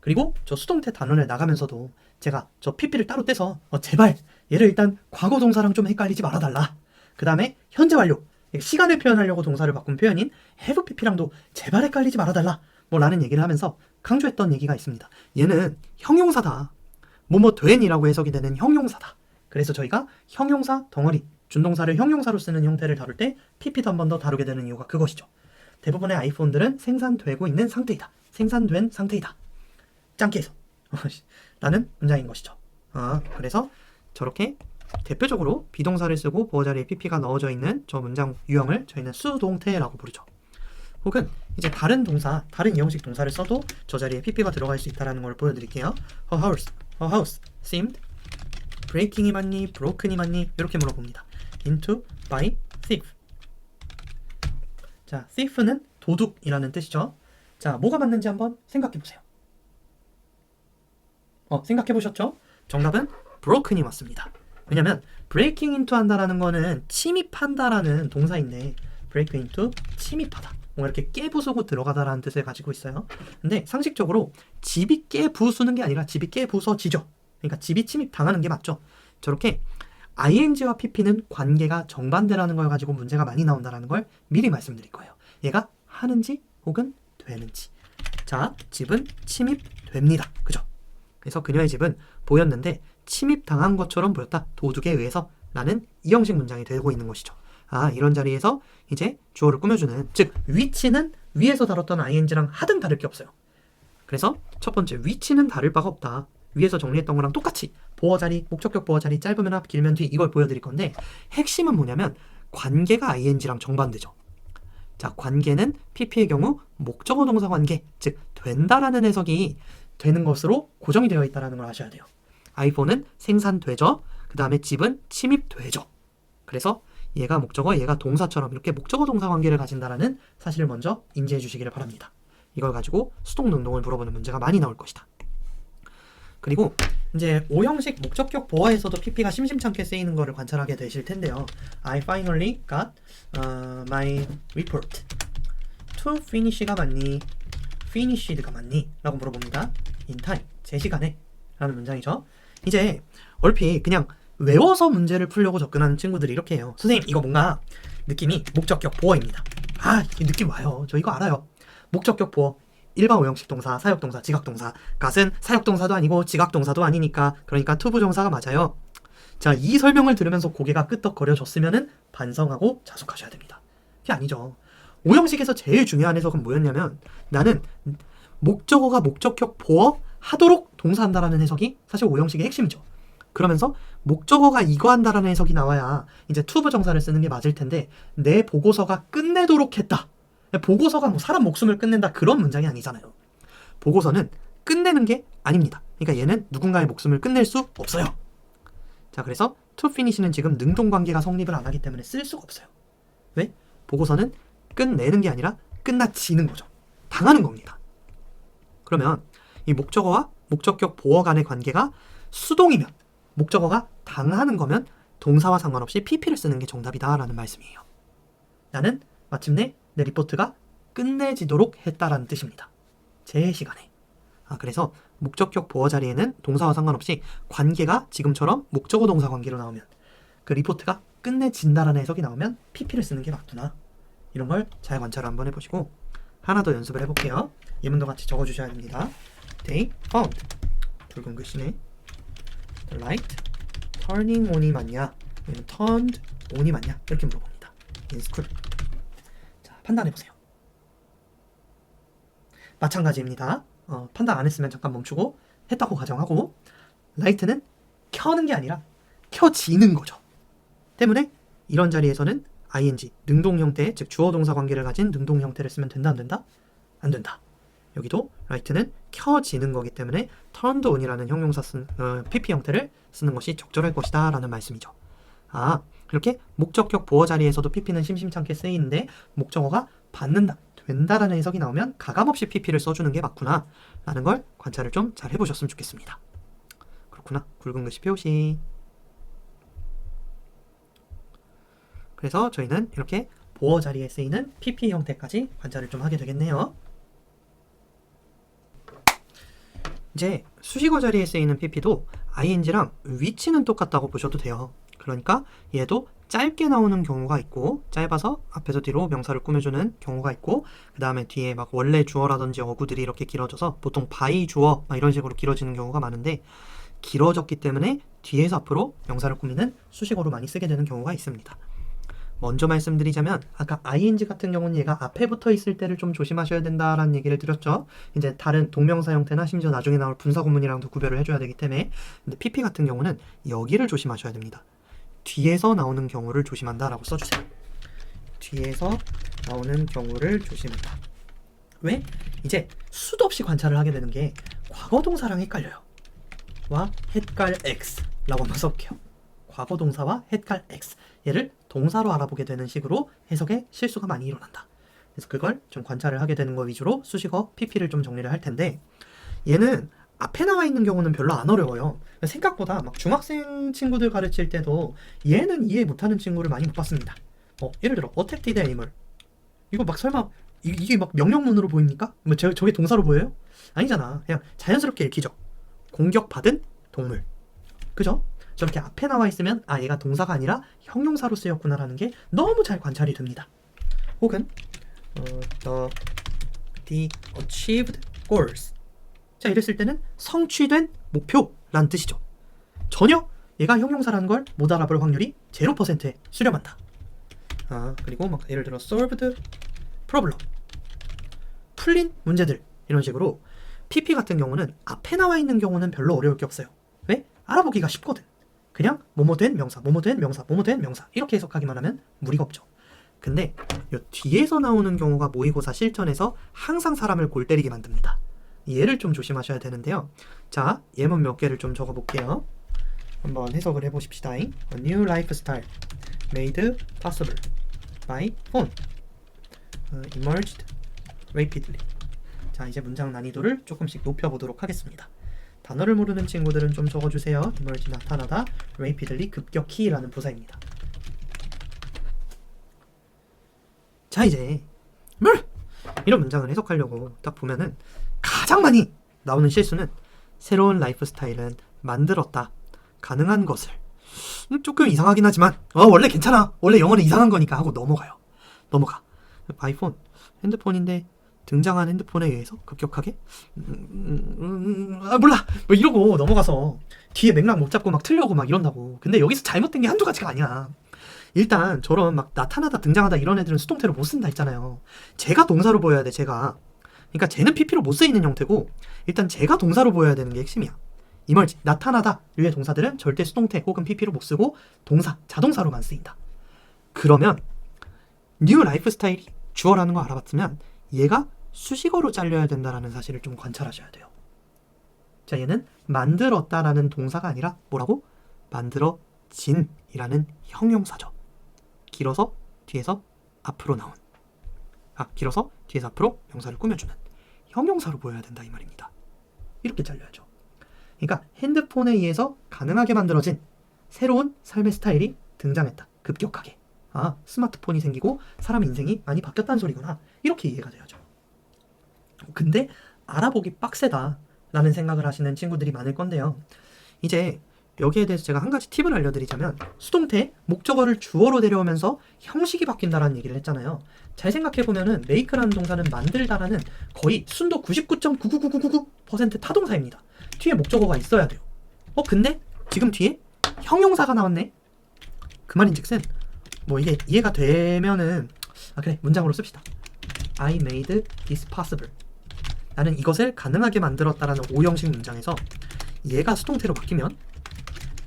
Speaker 2: 그리고 저 수동태 단원을 나가면서도 제가 저 pp를 따로 떼서 제발 얘를 일단 과거 동사랑 좀 헷갈리지 말아달라. 그 다음에 현재 완료, 시간을 표현하려고 동사를 바꾼 표현인 have pp랑도 제발 헷갈리지 말아달라 라는 얘기를 하면서 강조했던 얘기가 있습니다. 얘는 형용사다. 뭐뭐 된이라고 해석이 되는 형용사다. 그래서 저희가 형용사 덩어리, 준동사를 형용사로 쓰는 형태를 다룰 때 pp도 한 번 더 다루게 되는 이유가 그것이죠. 대부분의 아이폰들은 생산되고 있는 상태이다. 생산된 상태이다. 짱깨에서 라는 문장인 것이죠. 그래서 저렇게 대표적으로 비동사를 쓰고 보어 자리에 pp가 넣어져 있는 저 문장 유형을 저희는 수동태라고 부르죠. 혹은 이제 다른 동사, 다른 이형식 동사를 써도 저 자리에 pp가 들어갈 수 있다는 걸 보여드릴게요. Her house seemed breaking이 맞니? broken이 맞니? 이렇게 물어봅니다. into by thief. 자, thief는 도둑이라는 뜻이죠. 자, 뭐가 맞는지 한번 생각해보세요. 생각해보셨죠? 정답은 broken이 맞습니다. 왜냐면 breaking into 한다라는 거는 침입한다라는 동사인데 break into 침입하다. 뭔가 이렇게 깨부수고 들어가다라는 뜻을 가지고 있어요. 근데 상식적으로 집이 깨부수는 게 아니라 집이 깨부서지죠. 그러니까 집이 침입당하는 게 맞죠. 저렇게 ing와 pp는 관계가 정반대라는 걸 가지고 문제가 많이 나온다는 걸 미리 말씀드릴 거예요. 얘가 하는지 혹은 되는지. 자, 집은 침입됩니다. 그죠? 그래서 그녀의 집은 보였는데 침입당한 것처럼 보였다. 도둑에 의해서 라는 이형식 문장이 되고 있는 것이죠. 이런 자리에서 이제 주어를 꾸며주는, 즉 위치는 위에서 다뤘던 ing랑 하등 다를 게 없어요. 그래서 첫 번째, 위치는 다를 바가 없다. 위에서 정리했던 거랑 똑같이 보어 자리, 목적격 보어 자리, 짧으면 앞, 길면 뒤, 이걸 보여드릴 건데 핵심은 뭐냐면 관계가 ing랑 정반대죠. 자, 관계는 pp의 경우 목적어 동사 관계, 즉 된다라는 해석이 되는 것으로 고정이 되어 있다는 걸 아셔야 돼요. 아이폰은 생산되죠. 그 다음에 집은 침입되죠. 그래서 얘가 목적어, 얘가 동사처럼 이렇게 목적어 동사 관계를 가진다라는 사실을 먼저 인지해 주시기를 바랍니다. 이걸 가지고 수동 능동을 물어보는 문제가 많이 나올 것이다. 그리고 이제 O형식 목적격 보어에서도 pp가 심심찮게 쓰이는 거를 관찰하게 되실 텐데요. I finally got my report. To finish가 맞니? finished가 맞니? 라고 물어봅니다. in time, 제 시간에 라는 문장이죠. 이제 얼핏 그냥 외워서 문제를 풀려고 접근하는 친구들이 이렇게 해요. 선생님 이거 뭔가 느낌이 목적격 보어입니다. 이 느낌 와요. 저 이거 알아요. 목적격 보어, 일반 오형식 동사, 사역동사, 지각동사. 갓은 사역동사도 아니고 지각동사도 아니니까, 그러니까 투부정사가 맞아요. 자, 이 설명을 들으면서 고개가 끄덕거려졌으면은 반성하고 자숙하셔야 됩니다. 그게 아니죠. 오형식에서 제일 중요한 해석은 뭐였냐면, 나는 목적어가 목적격 보어 하도록 동사한다라는 해석이 사실 오형식의 핵심이죠. 그러면서 목적어가 이거 한다라는 해석이 나와야 이제 투부정사를 쓰는 게 맞을 텐데, 내 보고서가 끝내도록 했다. 보고서가 뭐 사람 목숨을 끝낸다 그런 문장이 아니잖아요. 보고서는 끝내는 게 아닙니다. 그러니까 얘는 누군가의 목숨을 끝낼 수 없어요. 자, 그래서 to finish는 지금 능동관계가 성립을 안 하기 때문에 쓸 수가 없어요. 왜? 보고서는 끝내는 게 아니라 끝나지는 거죠. 당하는 겁니다. 그러면 이 목적어와 목적격 보어 간의 관계가 수동이면, 목적어가 당하는 거면 동사와 상관없이 pp를 쓰는 게 정답이다라는 말씀이에요. 나는 마침내 내 리포트가 끝내지도록 했다라는 뜻입니다. 제 시간에. 그래서 목적격 보어 자리에는 동사와 상관없이 관계가 지금처럼 목적어 동사 관계로 나오면, 그 리포트가 끝내진다라는 해석이 나오면 pp를 쓰는 게 맞구나. 이런 걸 잘 관찰을 한번 해보시고 하나 더 연습을 해볼게요. 예문도 같이 적어주셔야 됩니다. They found, 붉은 글씨네. The light turning on이 맞냐, 아니면 turned on이 맞냐, 이렇게 물어봅니다. In school. 자, 판단해보세요. 마찬가지입니다. 판단 안 했으면 잠깐 멈추고 했다고 가정하고, 라이트는 켜는 게 아니라 켜지는 거죠. 때문에 이런 자리에서는 ing, 능동 형태, 즉 주어 동사 관계를 가진 능동 형태를 쓰면 된다, 안 된다? 안 된다. 여기도 라이트는 켜지는 거기 때문에 turned on이라는 형용사 pp 형태를 쓰는 것이 적절할 것이다 라는 말씀이죠. 이렇게 목적격 보어 자리에서도 pp는 심심찮게 쓰이는데 목적어가 받는다, 된다라는 해석이 나오면 가감없이 pp를 써주는 게 맞구나 라는 걸 관찰을 좀 잘 해보셨으면 좋겠습니다. 그렇구나. 굵은 글씨 표시. 그래서 저희는 이렇게 보어 자리에 쓰이는 pp 형태까지 관찰을 좀 하게 되겠네요. 이제 수식어 자리에 쓰이는 pp도 ing랑 위치는 똑같다고 보셔도 돼요. 그러니까 얘도 짧게 나오는 경우가 있고, 짧아서 앞에서 뒤로 명사를 꾸며주는 경우가 있고, 그 다음에 뒤에 막 원래 주어라든지 어구들이 이렇게 길어져서 보통 by 주어 막 이런 식으로 길어지는 경우가 많은데, 길어졌기 때문에 뒤에서 앞으로 명사를 꾸미는 수식어로 많이 쓰게 되는 경우가 있습니다. 먼저 말씀드리자면 아까 ing 같은 경우는 얘가 앞에 붙어 있을 때를 좀 조심하셔야 된다라는 얘기를 드렸죠. 이제 다른 동명사 형태나 심지어 나중에 나올 분사 구문이랑도 구별을 해줘야 되기 때문에. 근데 pp 같은 경우는 여기를 조심하셔야 됩니다. 뒤에서 나오는 경우를 조심한다라고 써주세요. 뒤에서 나오는 경우를 조심한다. 왜? 이제 수도 없이 관찰을 하게 되는 게 과거 동사랑 헷갈려요. 와 헷갈 x라고 한번 써볼게요. 과거 동사와 헷갈 x, 얘를 동사로 알아보게 되는 식으로 해석에 실수가 많이 일어난다. 그래서 그걸 좀 관찰을 하게 되는 거 위주로 수식어 pp를 좀 정리를 할 텐데, 얘는 앞에 나와 있는 경우는 별로 안 어려워요. 생각보다 막 중학생 친구들 가르칠 때도 얘는 이해 못하는 친구를 많이 못 봤습니다. 예를 들어 attack the animal, 이거 막 설마 이게 막 명령문으로 보입니까? 뭐 저게 동사로 보여요? 아니잖아. 그냥 자연스럽게 읽히죠. 공격받은 동물, 그죠? 저렇게 앞에 나와 있으면 얘가 동사가 아니라 형용사로 쓰였구나라는 게 너무 잘 관찰이 됩니다. 혹은 the achieved goals, 자 이랬을 때는 성취된 목표란 뜻이죠. 전혀 얘가 형용사라는 걸 못 알아볼 확률이 0%에 수렴한다. 그리고 막 예를 들어 solved problem, 풀린 문제들, 이런 식으로 pp 같은 경우는 앞에 나와 있는 경우는 별로 어려울 게 없어요. 왜? 알아보기가 쉽거든. 그냥 뭐뭐 된 명사, 뭐뭐 된 명사, 뭐뭐 된 명사 이렇게 해석하기만 하면 무리가 없죠. 근데 이 뒤에서 나오는 경우가 모의고사 실전에서 항상 사람을 골 때리게 만듭니다. 얘를 좀 조심하셔야 되는데요. 자, 예문 몇 개를 좀 적어볼게요. 한번 해석을 해보십시다. A new lifestyle made possible by phone emerged rapidly. 자, 이제 문장 난이도를 조금씩 높여보도록 하겠습니다. 단어를 모르는 친구들은 좀 적어주세요. emerge, 나타나다, rapidly, 급격히 라는 부사입니다. 자, 이제 이런 문장을 해석하려고 딱 보면은 가장 많이 나오는 실수는 새로운 라이프 스타일은 만들었다. 가능한 것을. 조금 이상하긴 하지만 원래 괜찮아. 원래 영어는 이상한 거니까 하고 넘어가요. 넘어가. 아이폰, 핸드폰인데 등장한 핸드폰에 의해서 급격하게 몰라 뭐 이러고 넘어가서 뒤에 맥락 못 잡고 막 틀려고 막 이런다고. 근데 여기서 잘못된 게 한두 가지가 아니야. 일단 저런 막 나타나다 등장하다 이런 애들은 수동태로 못 쓴다 했잖아요. 제가 동사로 보여야 돼. 제가. 그러니까 쟤는 PP로 못 쓰이는 형태고 일단 제가 동사로 보여야 되는 게 핵심이야. 이 말이지. 나타나다 유의 동사들은 절대 수동태 혹은 PP로 못 쓰고 동사, 자동사로만 쓰인다. 그러면 뉴 라이프 스타일이 주어라는 거 알아봤으면 얘가 수식어로 잘려야 된다는 사실을 좀 관찰하셔야 돼요. 자, 얘는 만들었다라는 동사가 아니라 뭐라고? 만들어진이라는 형용사죠. 길어서 뒤에서 앞으로 나온. 길어서 뒤에서 앞으로 명사를 꾸며주는 형용사로 보여야 된다 이 말입니다. 이렇게 잘려야죠. 그러니까 핸드폰에 의해서 가능하게 만들어진 새로운 삶의 스타일이 등장했다. 급격하게. 스마트폰이 생기고 사람 인생이 많이 바뀌었다는 소리구나. 이렇게 이해가 돼야죠. 근데 알아보기 빡세다 라는 생각을 하시는 친구들이 많을 건데요. 이제 여기에 대해서 제가 한 가지 팁을 알려드리자면 수동태, 목적어를 주어로 데려오면서 형식이 바뀐다라는 얘기를 했잖아요. 잘 생각해보면은 make라는 동사는 만들다라는 거의 순도 99.99999% 타동사입니다. 뒤에 목적어가 있어야 돼요. 근데 지금 뒤에 형용사가 나왔네? 그 말인즉슨 뭐 이게 이해가 되면은 그래 문장으로 씁시다. I made this possible. 나는 이것을 가능하게 만들었다라는 오형식 문장에서 얘가 수동태로 바뀌면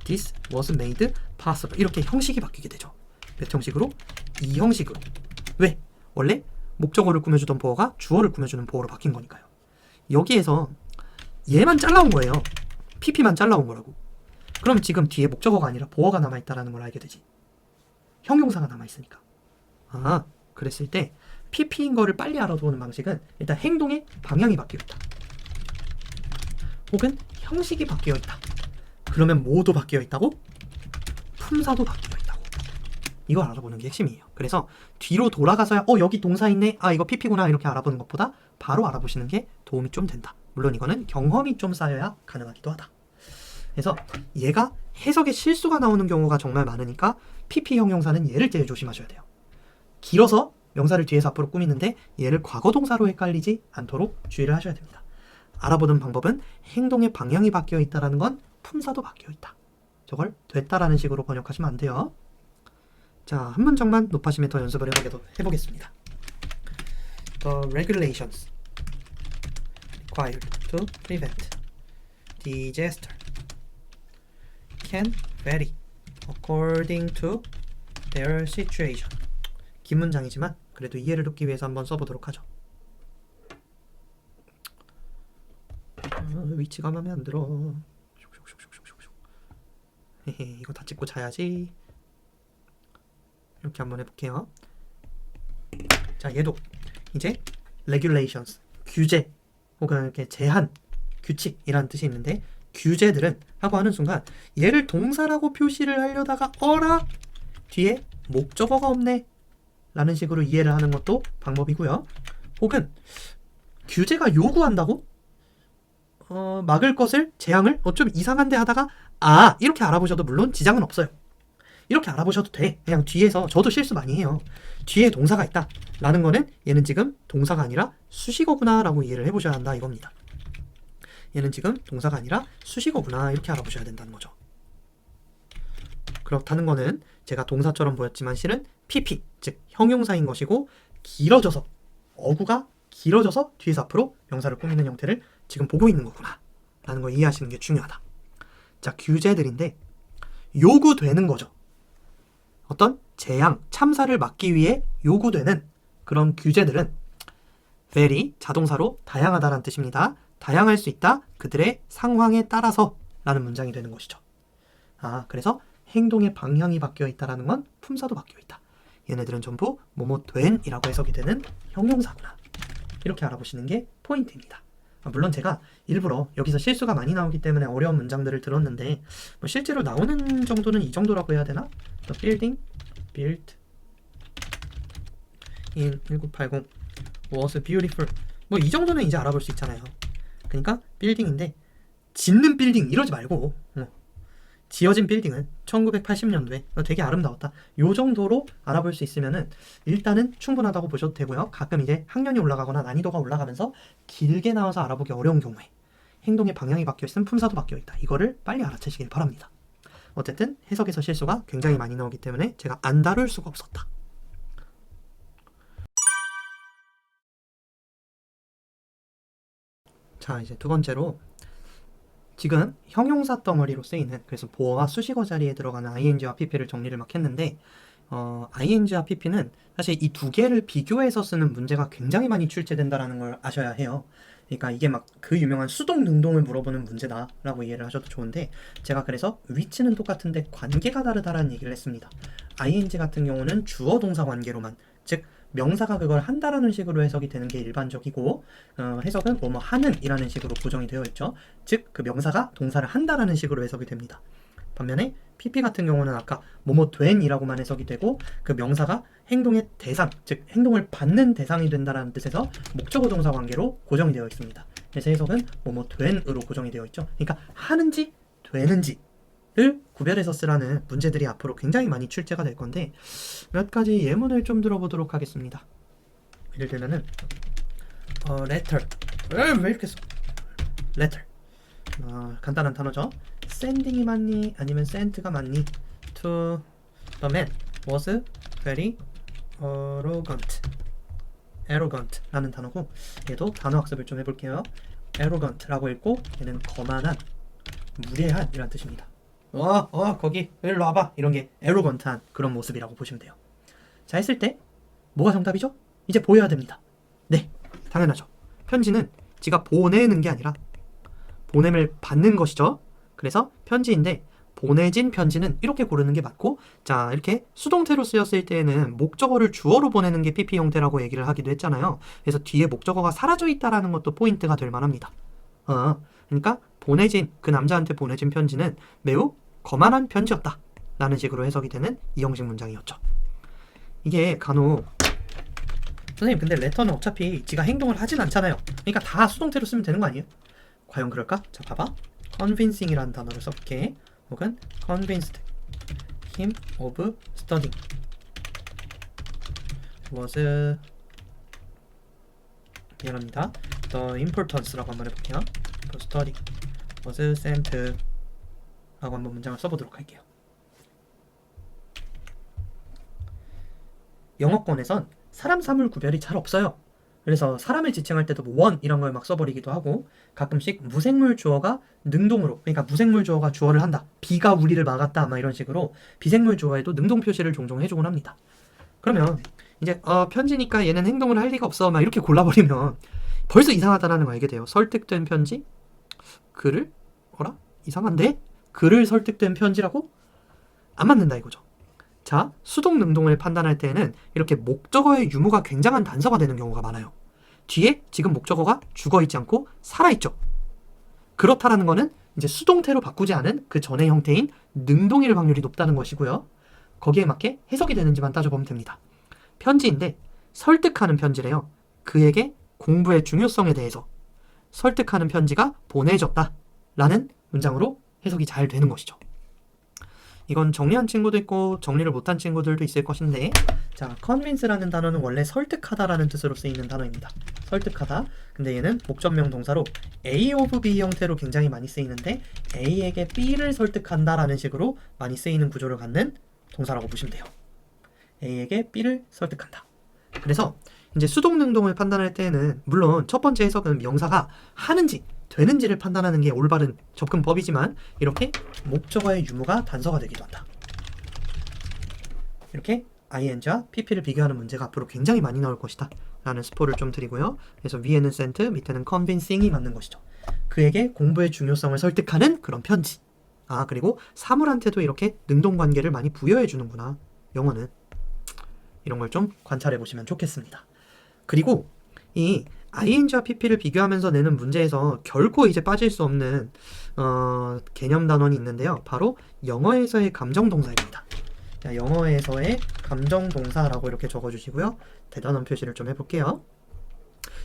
Speaker 2: This was made possible. 이렇게 형식이 바뀌게 되죠. 몇 형식으로? 이 형식으로. 왜? 원래 목적어를 꾸며주던 보어가 주어를 꾸며주는 보어로 바뀐 거니까요. 여기에서 얘만 잘라온 거예요. PP만 잘라온 거라고. 그럼 지금 뒤에 목적어가 아니라 보어가 남아있다는 걸 알게 되지. 형용사가 남아있으니까. 그랬을 때 PP인 거를 빨리 알아보는 방식은 일단 행동의 방향이 바뀌어 있다. 혹은 형식이 바뀌어 있다. 그러면 뭐도 바뀌어 있다고? 품사도 바뀌어 있다고. 이걸 알아보는 게 핵심이에요. 그래서 뒤로 돌아가서야 여기 동사 있네. 이거 PP구나. 이렇게 알아보는 것보다 바로 알아보시는 게 도움이 좀 된다. 물론 이거는 경험이 좀 쌓여야 가능하기도 하다. 그래서 얘가 해석에 실수가 나오는 경우가 정말 많으니까 PP 형용사는 얘를 제일 조심하셔야 돼요. 길어서 명사를 뒤에서 앞으로 꾸미는데 얘를 과거동사로 헷갈리지 않도록 주의를 하셔야 됩니다. 알아보는 방법은 행동의 방향이 바뀌어 있다는 건 품사도 바뀌어 있다. 저걸 됐다라는 식으로 번역하시면 안 돼요. 자, 한 문장만 높아심에 더 연습을 해보겠습니다. The regulations required to prevent disaster can vary according to their situation. 긴 문장이지만 그래도 이해를 돕기 위해서 한번 써보도록 하죠. 위치가 마음에 안 들어. 이거 다 찍고 자야지. 이렇게 한번 해볼게요. 자, 얘도 이제 regulations, 규제 혹은 이렇게 제한, 규칙이라는 뜻이 있는데 규제들은 하고 하는 순간 얘를 동사라고 표시를 하려다가 어라? 뒤에 목적어가 없네 라는 식으로 이해를 하는 것도 방법이고요. 혹은 규제가 요구한다고? 막을 것을, 재앙을 좀 이상한데 하다가 이렇게 알아보셔도 물론 지장은 없어요. 이렇게 알아보셔도 돼. 그냥 뒤에서 저도 실수 많이 해요. 뒤에 동사가 있다 라는 거는 얘는 지금 동사가 아니라 수식어구나 라고 이해를 해보셔야 한다 이겁니다. 얘는 지금 동사가 아니라 수식어구나 이렇게 알아보셔야 된다는 거죠. 그렇다는 거는 제가 동사처럼 보였지만 실은 PP, 즉 형용사인 것이고 길어져서, 어구가 길어져서 뒤에서 앞으로 명사를 꾸미는 형태를 지금 보고 있는 거구나 라는 걸 이해하시는 게 중요하다. 자, 규제들인데 요구되는 거죠. 어떤 재앙, 참사를 막기 위해 요구되는 그런 규제들은 vary, 자동사로 다양하다라는 뜻입니다. 다양할 수 있다, 그들의 상황에 따라서 라는 문장이 되는 것이죠. 그래서 행동의 방향이 바뀌어 있다라는 건 품사도 바뀌어 있다. 얘네들은 전부 뭐뭐 된이라고 해석이 되는 형용사구나. 이렇게 알아보시는 게 포인트입니다. 물론 제가 일부러 여기서 실수가 많이 나오기 때문에 어려운 문장들을 들었는데 실제로 나오는 정도는 이 정도라고 해야 되나? The building built in 1980 was beautiful. 이 정도는 이제 알아볼 수 있잖아요. 그러니까 빌딩인데 짓는 빌딩 이러지 말고 지어진 빌딩은 1980년도에 되게 아름다웠다. 요 정도로 알아볼 수 있으면은 일단은 충분하다고 보셔도 되고요. 가끔 이제 학년이 올라가거나 난이도가 올라가면서 길게 나와서 알아보기 어려운 경우에 행동의 방향이 바뀌어있음, 품사도 바뀌어있다. 이거를 빨리 알아채시길 바랍니다. 어쨌든 해석에서 실수가 굉장히 많이 나오기 때문에 제가 안 다룰 수가 없었다. 자, 이제 두 번째로 지금 형용사 덩어리로 쓰이는, 그래서 보어와 수식어 자리에 들어가는 ing와 pp를 정리를 막 했는데 ing와 pp는 사실 이 두 개를 비교해서 쓰는 문제가 굉장히 많이 출제된다는 걸 아셔야 해요. 그러니까 이게 막 그 유명한 수동 능동을 물어보는 문제다라고 이해를 하셔도 좋은데, 제가 그래서 위치는 똑같은데 관계가 다르다라는 얘기를 했습니다. ing 같은 경우는 주어 동사 관계로만, 즉 명사가 그걸 한다라는 식으로 해석이 되는 게 일반적이고, 해석은 뭐뭐 하는 이라는 식으로 고정이 되어 있죠. 즉 그 명사가 동사를 한다라는 식으로 해석이 됩니다. 반면에 pp 같은 경우는 아까 뭐뭐 된 이라고만 해석이 되고, 그 명사가 행동의 대상, 즉 행동을 받는 대상이 된다라는 뜻에서 목적어 동사 관계로 고정이 되어 있습니다. 그래서 해석은 뭐뭐 된으로 고정이 되어 있죠. 그러니까 하는지 되는지를 구별해서 쓰라는 문제들이 앞으로 굉장히 많이 출제가 될 건데, 몇 가지 예문을 좀 들어보도록 하겠습니다. 예를 들면은 letter, 왜 이렇게 써? letter, 간단한 단어죠. sending이 맞니? 아니면 sent가 맞니? to the man was very arrogant 라는 단어고, 얘도 단어 학습을 좀 해볼게요. arrogant라고 읽고 얘는 거만한, 무례한 이란 뜻입니다. 거기 일로 와봐, 이런 게 arrogant한 그런 모습이라고 보시면 돼요. 자, 했을 때 뭐가 정답이죠? 이제 보여야 됩니다. 네, 당연하죠. 편지는 지가 보내는 게 아니라 보냄을 받는 것이죠. 그래서 편지인데 보내진 편지는 이렇게 고르는 게 맞고, 자, 이렇게 수동태로 쓰였을 때에는 목적어를 주어로 보내는 게 PP 형태라고 얘기를 하기도 했잖아요. 그래서 뒤에 목적어가 사라져 있다라는 것도 포인트가 될 만합니다. 그러니까 보내진, 그 남자한테 보내진 편지는 매우 거만한 편지였다 라는 식으로 해석이 되는 이 형식 문장이었죠. 이게 간혹 선생님 근데 레터는 어차피 지가 행동을 하진 않잖아요. 그러니까 다 수동태로 쓰면 되는 거 아니에요? 과연 그럴까? 자, 봐봐. convincing이라는 단어를 써볼게. 혹은 convinced him of studying was, 미안합니다, the importance라고 한번 해볼게요. for studying was sent 라고 한번 문장을 써보도록 할게요. 영어권에선 사람 사물 구별이 잘 없어요. 그래서 사람을 지칭할 때도 뭐 원 이런 걸 막 써버리기도 하고, 가끔씩 무생물 주어가 능동으로, 그러니까 무생물 주어가 주어를 한다, 비가 우리를 막았다 막 이런 식으로 비생물 주어에도 능동 표시를 종종 해주곤 합니다. 그러면 이제 편지니까 얘는 행동을 할 리가 없어 막 이렇게 골라버리면 벌써 이상하다라는 걸 알게 돼요. 설득된 편지? 글을? 이상한데? 글을 설득된 편지라고? 안 맞는다 이거죠. 자, 수동 능동을 판단할 때에는 이렇게 목적어의 유무가 굉장한 단서가 되는 경우가 많아요. 뒤에 지금 목적어가 죽어있지 않고 살아있죠. 그렇다라는 거는 이제 수동태로 바꾸지 않은 그 전의 형태인 능동일 확률이 높다는 것이고요. 거기에 맞게 해석이 되는지만 따져보면 됩니다. 편지인데 설득하는 편지래요. 그에게 공부의 중요성에 대해서 설득하는 편지가 보내졌다 라는 문장으로 해석이 잘 되는 것이죠. 이건 정리한 친구도 있고 정리를 못한 친구들도 있을 것인데, 자, convince라는 단어는 원래 설득하다라는 뜻으로 쓰이는 단어입니다. 설득하다. 근데 얘는 목적명 동사로 A of B 형태로 굉장히 많이 쓰이는데, A에게 B를 설득한다라는 식으로 많이 쓰이는 구조를 갖는 동사라고 보시면 돼요. A에게 B를 설득한다. 그래서 이제 수동 능동을 판단할 때는 물론 첫 번째 해석은 명사가 하는지 되는지를 판단하는 게 올바른 접근법이지만, 이렇게 목적어의 유무가 단서가 되기도 한다. 이렇게 ing와 pp를 비교하는 문제가 앞으로 굉장히 많이 나올 것이다 라는 스포를 좀 드리고요. 그래서 위에는 sent, 밑에는 convincing이 맞는 것이죠. 그에게 공부의 중요성을 설득하는 그런 편지. 그리고 사물한테도 이렇게 능동관계를 많이 부여해 주는구나, 영어는. 이런 걸 좀 관찰해 보시면 좋겠습니다. 그리고 이 ing와 pp를 비교하면서 내는 문제에서 결코 이제 빠질 수 없는 개념 단원이 있는데요. 바로 영어에서의 감정동사입니다. 자, 영어에서의 감정동사라고 이렇게 적어주시고요. 대단원 표시를 좀 해볼게요.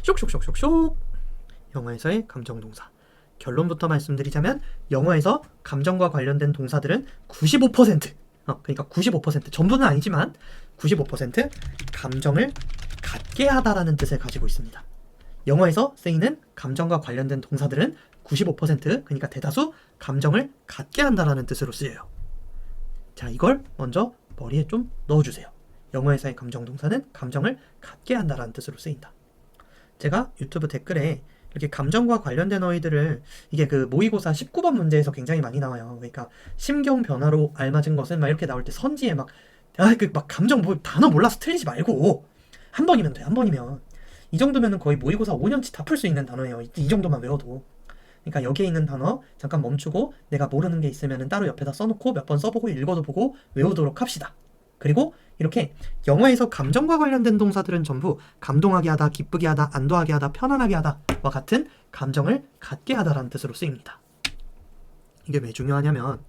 Speaker 2: 쇽쇽쇽쇽. 영어에서의 감정동사. 결론부터 말씀드리자면 영어에서 감정과 관련된 동사들은 95%, 그러니까 95% 전부는 아니지만 95% 감정을 갖게 하다라는 뜻을 가지고 있습니다. 영어에서 쓰이는 감정과 관련된 동사들은 95%, 그러니까 대다수 감정을 갖게 한다라는 뜻으로 쓰여요. 자, 이걸 먼저 머리에 좀 넣어주세요. 영어에서의 감정 동사는 감정을 갖게 한다라는 뜻으로 쓰인다. 제가 유튜브 댓글에 이렇게 감정과 관련된 어휘들을 이게 그 모의고사 19번 문제에서 굉장히 많이 나와요. 그러니까 심경 변화로 알맞은 것은 막 이렇게 나올 때 선지에 막 감정 단어 몰라서 틀리지 말고 한 번이면 돼. 한 번이면 이 정도면은 거의 모의고사 5년치 다 풀 수 있는 단어예요. 이 정도만 외워도. 그러니까 여기에 있는 단어 잠깐 멈추고 내가 모르는 게 있으면은 따로 옆에다 써놓고 몇 번 써보고 읽어도 보고 외우도록 합시다. 그리고 이렇게 영어에서 감정과 관련된 동사들은 전부 감동하게 하다, 기쁘게 하다, 안도하게 하다, 편안하게 하다와 같은 감정을 갖게 하다라는 뜻으로 쓰입니다. 이게 왜 중요하냐면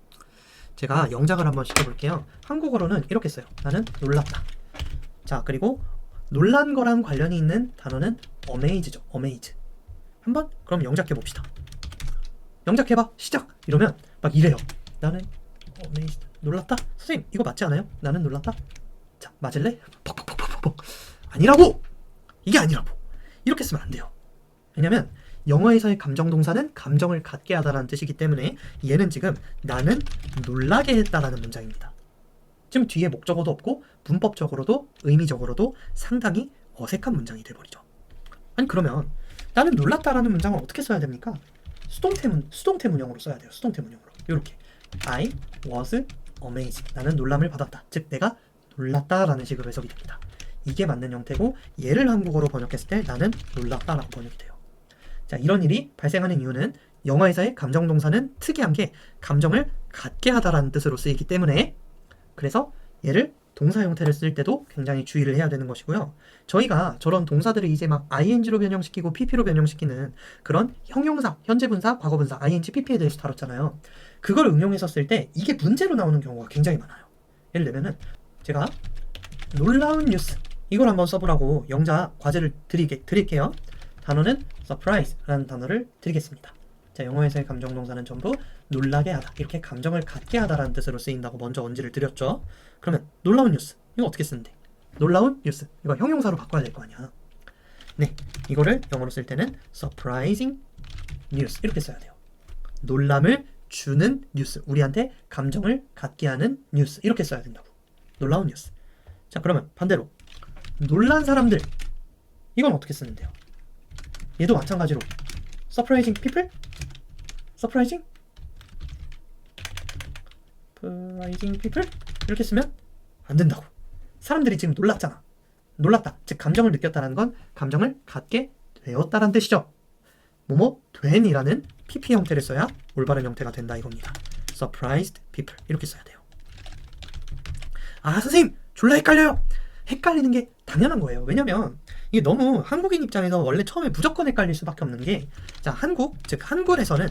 Speaker 2: 제가 영작을 한번 시켜볼게요. 한국어로는 이렇게 써요. 나는 놀랐다. 자, 그리고 놀란 거랑 관련이 있는 단어는 amaze죠. amaze. 한번 그럼 영작해봅시다. 영작해봐. 시작. 이러면 막 이래요. 나는 amazed. 놀랐다? 선생님 이거 맞지 않아요? 나는 놀랐다? 자, 맞을래? 퍽퍽퍽퍽퍽. 아니라고! 이게 아니라고. 이렇게 쓰면 안 돼요. 왜냐면 영어에서의 감정 동사는 감정을 갖게 하다라는 뜻이기 때문에 얘는 지금 나는 놀라게 했다라는 문장입니다. 지금 뒤에 목적어도 없고 문법적으로도 의미적으로도 상당히 어색한 문장이 돼버리죠. 아니 그러면 나는 놀랐다라는 문장을 어떻게 써야 됩니까? 수동태 문형으로 써야 돼요. 수동태 문형으로. 이렇게 I was amazed. 나는 놀람을 받았다. 즉 내가 놀랐다라는 식으로 해석이 됩니다. 이게 맞는 형태고 얘를 한국어로 번역했을 때 나는 놀랐다라고 번역이 돼요. 자, 이런 일이 발생하는 이유는 영어에서의 감정 동사는 특이한 게 감정을 갖게 하다라는 뜻으로 쓰이기 때문에 그래서 얘를 동사 형태를 쓸 때도 굉장히 주의를 해야 되는 것이고요. 저희가 저런 동사들을 이제 막 ing로 변형시키고 pp로 변형시키는 그런 형용사, 현재분사, 과거분사, ing, pp에 대해서 다뤘잖아요. 그걸 응용해서 쓸 때 이게 문제로 나오는 경우가 굉장히 많아요. 예를 들면은 제가 놀라운 뉴스 이걸 한번 써보라고 영작 과제를 드릴게요. 단어는 surprise라는 단어를 드리겠습니다. 자, 영어에서의 감정 동사는 전부 놀라게 하다, 이렇게 감정을 갖게 하다라는 뜻으로 쓰인다고 먼저 언지를 드렸죠. 그러면 놀라운 뉴스 이거 어떻게 쓰는데? 놀라운 뉴스 이거 형용사로 바꿔야 될 거 아니야. 네, 이거를 영어로 쓸 때는 surprising news 이렇게 써야 돼요. 놀람을 주는 뉴스, 우리한테 감정을 갖게 하는 뉴스 이렇게 써야 된다고. 놀라운 뉴스. 자, 그러면 반대로 놀란 사람들 이건 어떻게 쓰는데요? 얘도 마찬가지로 surprising people? surprising people? 이렇게 쓰면 안 된다고. 사람들이 지금 놀랐잖아. 놀랐다. 즉 감정을 느꼈다는 건 감정을 갖게 되었다는 뜻이죠. 뭐뭐 된이라는 pp 형태를 써야 올바른 형태가 된다 이겁니다. surprised people 이렇게 써야 돼요. 아, 선생님 졸라 헷갈려요. 헷갈리는 게 당연한 거예요. 왜냐면 이게 너무 한국인 입장에서 원래 처음에 무조건 헷갈릴 수밖에 없는 게, 자, 즉 한글에서는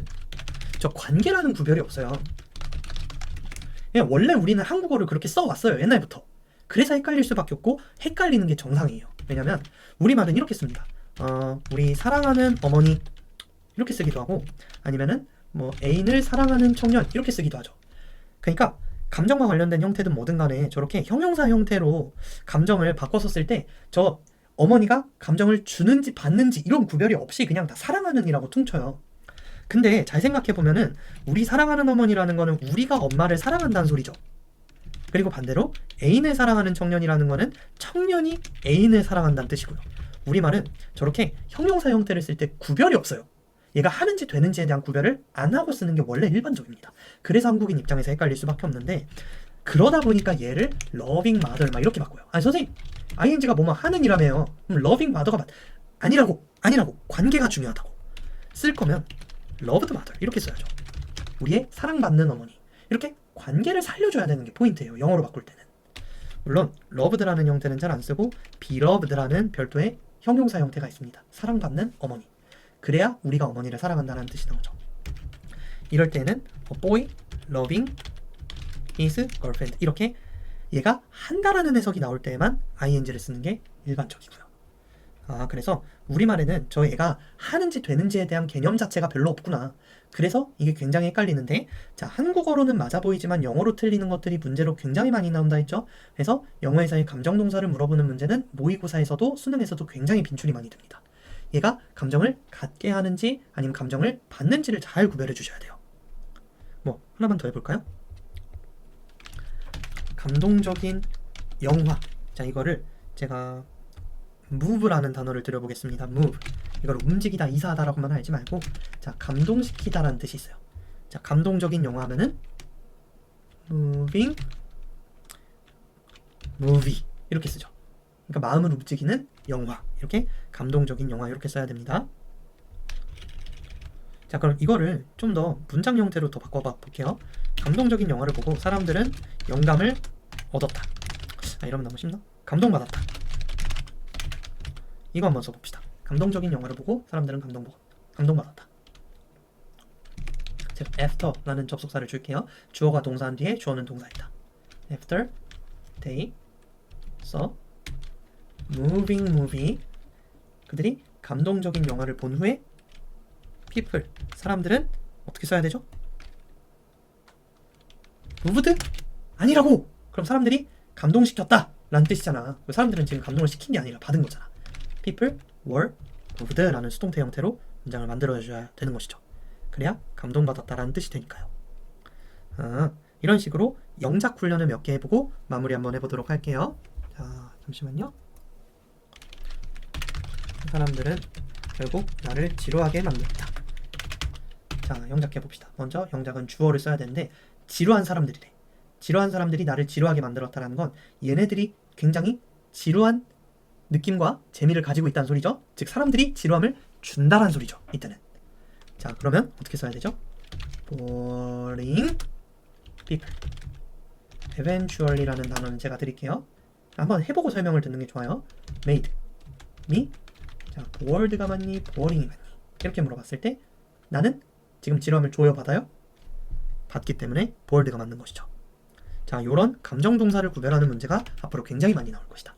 Speaker 2: 저 관계라는 구별이 없어요. 그냥 원래 우리는 한국어를 그렇게 써왔어요. 옛날부터. 그래서 헷갈릴 수밖에 없고 헷갈리는 게 정상이에요. 왜냐면 우리말은 이렇게 씁니다. 우리 사랑하는 어머니 이렇게 쓰기도 하고 아니면은 뭐 애인을 사랑하는 청년 이렇게 쓰기도 하죠. 그러니까 감정과 관련된 형태든 뭐든 간에 저렇게 형용사 형태로 감정을 바꿔서 쓸 때 저 어머니가 감정을 주는지 받는지 이런 구별이 없이 그냥 다 사랑하는 이라고 퉁쳐요. 근데 잘 생각해보면은 우리 사랑하는 어머니라는 거는 우리가 엄마를 사랑한다는 소리죠. 그리고 반대로 애인을 사랑하는 청년이라는 거는 청년이 애인을 사랑한다는 뜻이고요. 우리말은 저렇게 형용사 형태를 쓸 때 구별이 없어요. 얘가 하는지 되는지에 대한 구별을 안 하고 쓰는 게 원래 일반적입니다. 그래서 한국인 입장에서 헷갈릴 수밖에 없는데, 그러다 보니까 얘를 loving mother 막 이렇게 바꿔요. 아니 선생님 ing가 뭐뭐 하는 이라며요. 그럼 loving mother가 아니라고 관계가 중요하다고. 쓸 거면 loved mother 이렇게 써야죠. 우리의 사랑받는 어머니 이렇게 관계를 살려줘야 되는 게 포인트예요. 영어로 바꿀 때는. 물론 loved라는 형태는 잘 안 쓰고 beloved라는 별도의 형용사 형태가 있습니다. 사랑받는 어머니. 그래야 우리가 어머니를 사랑한다는 뜻이 나오죠. 이럴 때는 a boy loving his girlfriend 이렇게 얘가 한다라는 해석이 나올 때에만 ing를 쓰는 게 일반적이고요. 그래서 우리말에는 저 애가 하는지 되는지에 대한 개념 자체가 별로 없구나. 그래서 이게 굉장히 헷갈리는데, 자, 한국어로는 맞아 보이지만 영어로 틀리는 것들이 문제로 굉장히 많이 나온다 했죠. 그래서 영어에서의 감정동사를 물어보는 문제는 모의고사에서도 수능에서도 굉장히 빈출이 많이 됩니다. 얘가 감정을 갖게 하는지 아니면 감정을 받는지를 잘 구별해 주셔야 돼요. 뭐 하나만 더 해볼까요? 감동적인 영화. 자, 이거를 제가 move라는 단어를 들여보겠습니다. move. 이걸 움직이다, 이사하다라고만 알지 말고, 자, 감동시키다라는 뜻이 있어요. 자, 감동적인 영화 하면은 moving movie 이렇게 쓰죠. 그러니까 마음을 움직이는 영화, 이렇게 감동적인 영화 이렇게 써야 됩니다. 자, 그럼 이거를 좀 더 문장 형태로 더 바꿔봐 볼게요. 감동적인 영화를 보고 사람들은 영감을 얻었다. 이러면 너무 쉽나? 감동받았다. 이거 한번 써봅시다. 감동적인 영화를 보고 사람들은 감동받았다. 제가 after라는 접속사를 줄게요. 주어가 동사한 뒤에 주어는 동사이다. After they saw moving movie, 그들이 감동적인 영화를 본 후에 people, 사람들은 어떻게 써야 되죠? moved? 아니라고! 그럼 사람들이 감동시켰다 라는 뜻이잖아. 사람들은 지금 감동을 시킨 게 아니라 받은 거잖아. people were moved 라는 수동태 형태로 문장을 만들어줘야 되는 것이죠. 그래야 감동받았다 라는 뜻이 되니까요. 이런 식으로 영작 훈련을 몇 개 해보고 마무리 한번 해보도록 할게요. 자, 잠시만요. 사람들은 결국 나를 지루하게 만들었다. 자, 영작 해봅시다. 먼저 영작은 주어를 써야 되는데, 지루한 사람들이래. 지루한 사람들이 나를 지루하게 만들었다라는 건 얘네들이 굉장히 지루한 느낌과 재미를 가지고 있다는 소리죠. 즉 사람들이 지루함을 준다라는 소리죠. 이때는. 자, 그러면 어떻게 써야 되죠? boring people. eventually라는 단어는 제가 드릴게요. 한번 해보고 설명을 듣는 게 좋아요. made me. 자, bored가 맞니? boring이 맞니? 이렇게 물어봤을 때 나는 지금 지루함을 줘요, 받아요? 받기 때문에 bored가 맞는 것이죠. 자, 요런 감정동사를 구별하는 문제가 앞으로 굉장히 많이 나올 것이다.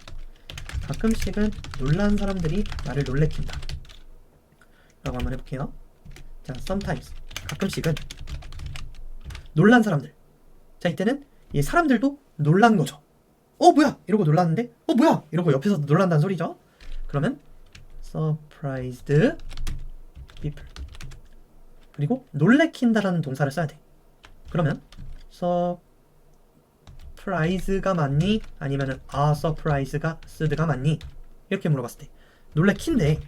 Speaker 2: 가끔씩은 놀란 사람들이 나를 놀래킨다 라고 한번 해볼게요. 자, sometimes, 가끔씩은 놀란 사람들. 자, 이때는 이 사람들도 놀란 거죠. 뭐야? 이러고 놀랐는데 뭐야? 이러고 옆에서도 놀란다는 소리죠. 그러면 surprised people. 그리고 놀래킨다라는 동사를 써야 돼. 그러면 surprise가 맞니? 아니면은 surprise가 쓰드가 맞니? 이렇게 물어봤을 때 놀래킨데,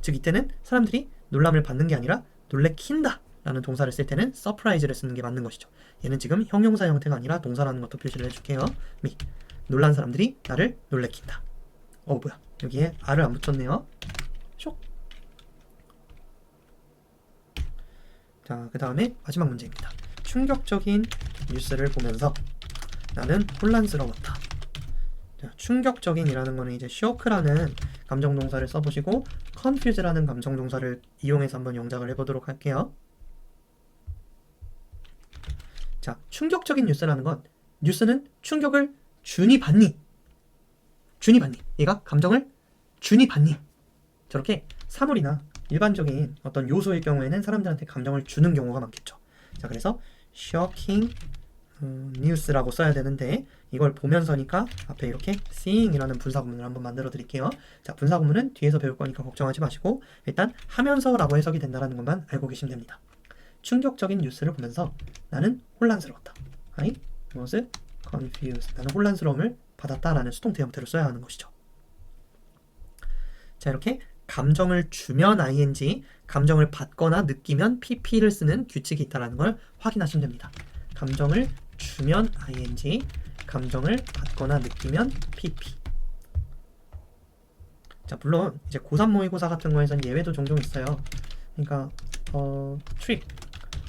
Speaker 2: 즉 이때는 사람들이 놀람을 받는 게 아니라 놀래킨다 라는 동사를 쓸 때는 surprise를 쓰는 게 맞는 것이죠. 얘는 지금 형용사 형태가 아니라 동사라는 것도 표시를 해줄게요. 놀란 사람들이 나를 놀래킨다. 뭐야, 여기에 R을 안 붙였네요. 쇽. 자, 그 다음에 마지막 문제입니다. 충격적인 뉴스를 보면서 나는 혼란스러웠다. 자, 충격적인이라는 거는 이제 shock라는 감정동사를 써보시고 confuse라는 감정동사를 이용해서 한번 영작을 해보도록 할게요. 자, 충격적인 뉴스라는 건, 뉴스는 충격을 주니 받니? 주니 받니? 얘가 감정을 주니 받니? 저렇게 사물이나 일반적인 어떤 요소의 경우에는 사람들한테 감정을 주는 경우가 많겠죠. 자, 그래서 shocking news라고 써야 되는데, 이걸 보면서니까 앞에 이렇게 seeing이라는 분사구문을 한번 만들어 드릴게요. 자, 분사구문은 뒤에서 배울 거니까 걱정하지 마시고 일단 하면서라고 해석이 된다는 것만 알고 계시면 됩니다. 충격적인 뉴스를 보면서 나는 혼란스러웠다. I was confused. 나는 혼란스러움을 받았다라는 수동태 형태로 써야 하는 것이죠. 자, 이렇게 감정을 주면 ing, 감정을 받거나 느끼면 pp를 쓰는 규칙이 있다는 걸 확인하시면 됩니다. 감정을 주면 ing, 감정을 받거나 느끼면 pp. 자, 물론 이제 고3 모의고사 같은 거에서는 예외도 종종 있어요. 그러니까 trick,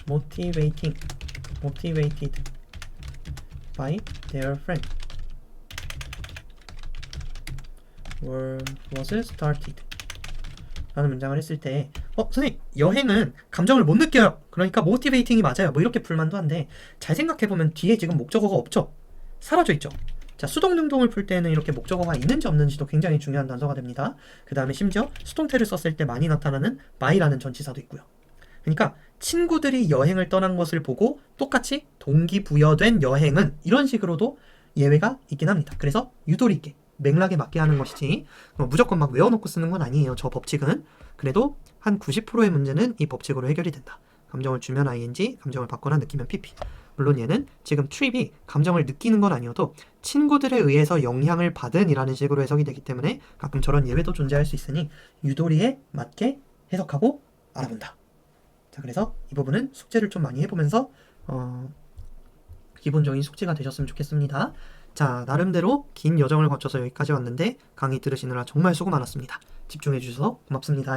Speaker 2: motivated by their friend was started 라는 문장을 했을 때 선생님, 여행은 감정을 못 느껴요. 그러니까 motivating이 맞아요. 뭐 이렇게 불만도 한데, 잘 생각해보면 뒤에 지금 목적어가 없죠? 사라져 있죠? 자, 수동 능동을 풀 때는 이렇게 목적어가 있는지 없는지도 굉장히 중요한 단서가 됩니다. 그 다음에 심지어 수동태를 썼을 때 많이 나타나는 by라는 전치사도 있고요. 그러니까 친구들이 여행을 떠난 것을 보고 똑같이 동기부여된 여행은 이런 식으로도 예외가 있긴 합니다. 그래서 유도리 있게 맥락에 맞게 하는 것이지 무조건 막 외워놓고 쓰는 건 아니에요. 저 법칙은. 그래도 한 90%의 문제는 이 법칙으로 해결이 된다. 감정을 주면 ing, 감정을 받거나 느끼면 pp. 물론 얘는 지금 트립이 감정을 느끼는 건 아니어도 친구들에 의해서 영향을 받은 이라는 식으로 해석이 되기 때문에 가끔 저런 예외도 존재할 수 있으니 유도리에 맞게 해석하고 알아본다. 자, 그래서 이 부분은 숙제를 좀 많이 해보면서 기본적인 숙제가 되셨으면 좋겠습니다. 자, 나름대로 긴 여정을 거쳐서 여기까지 왔는데 강의 들으시느라 정말 수고 많았습니다. 집중해 주셔서 고맙습니다.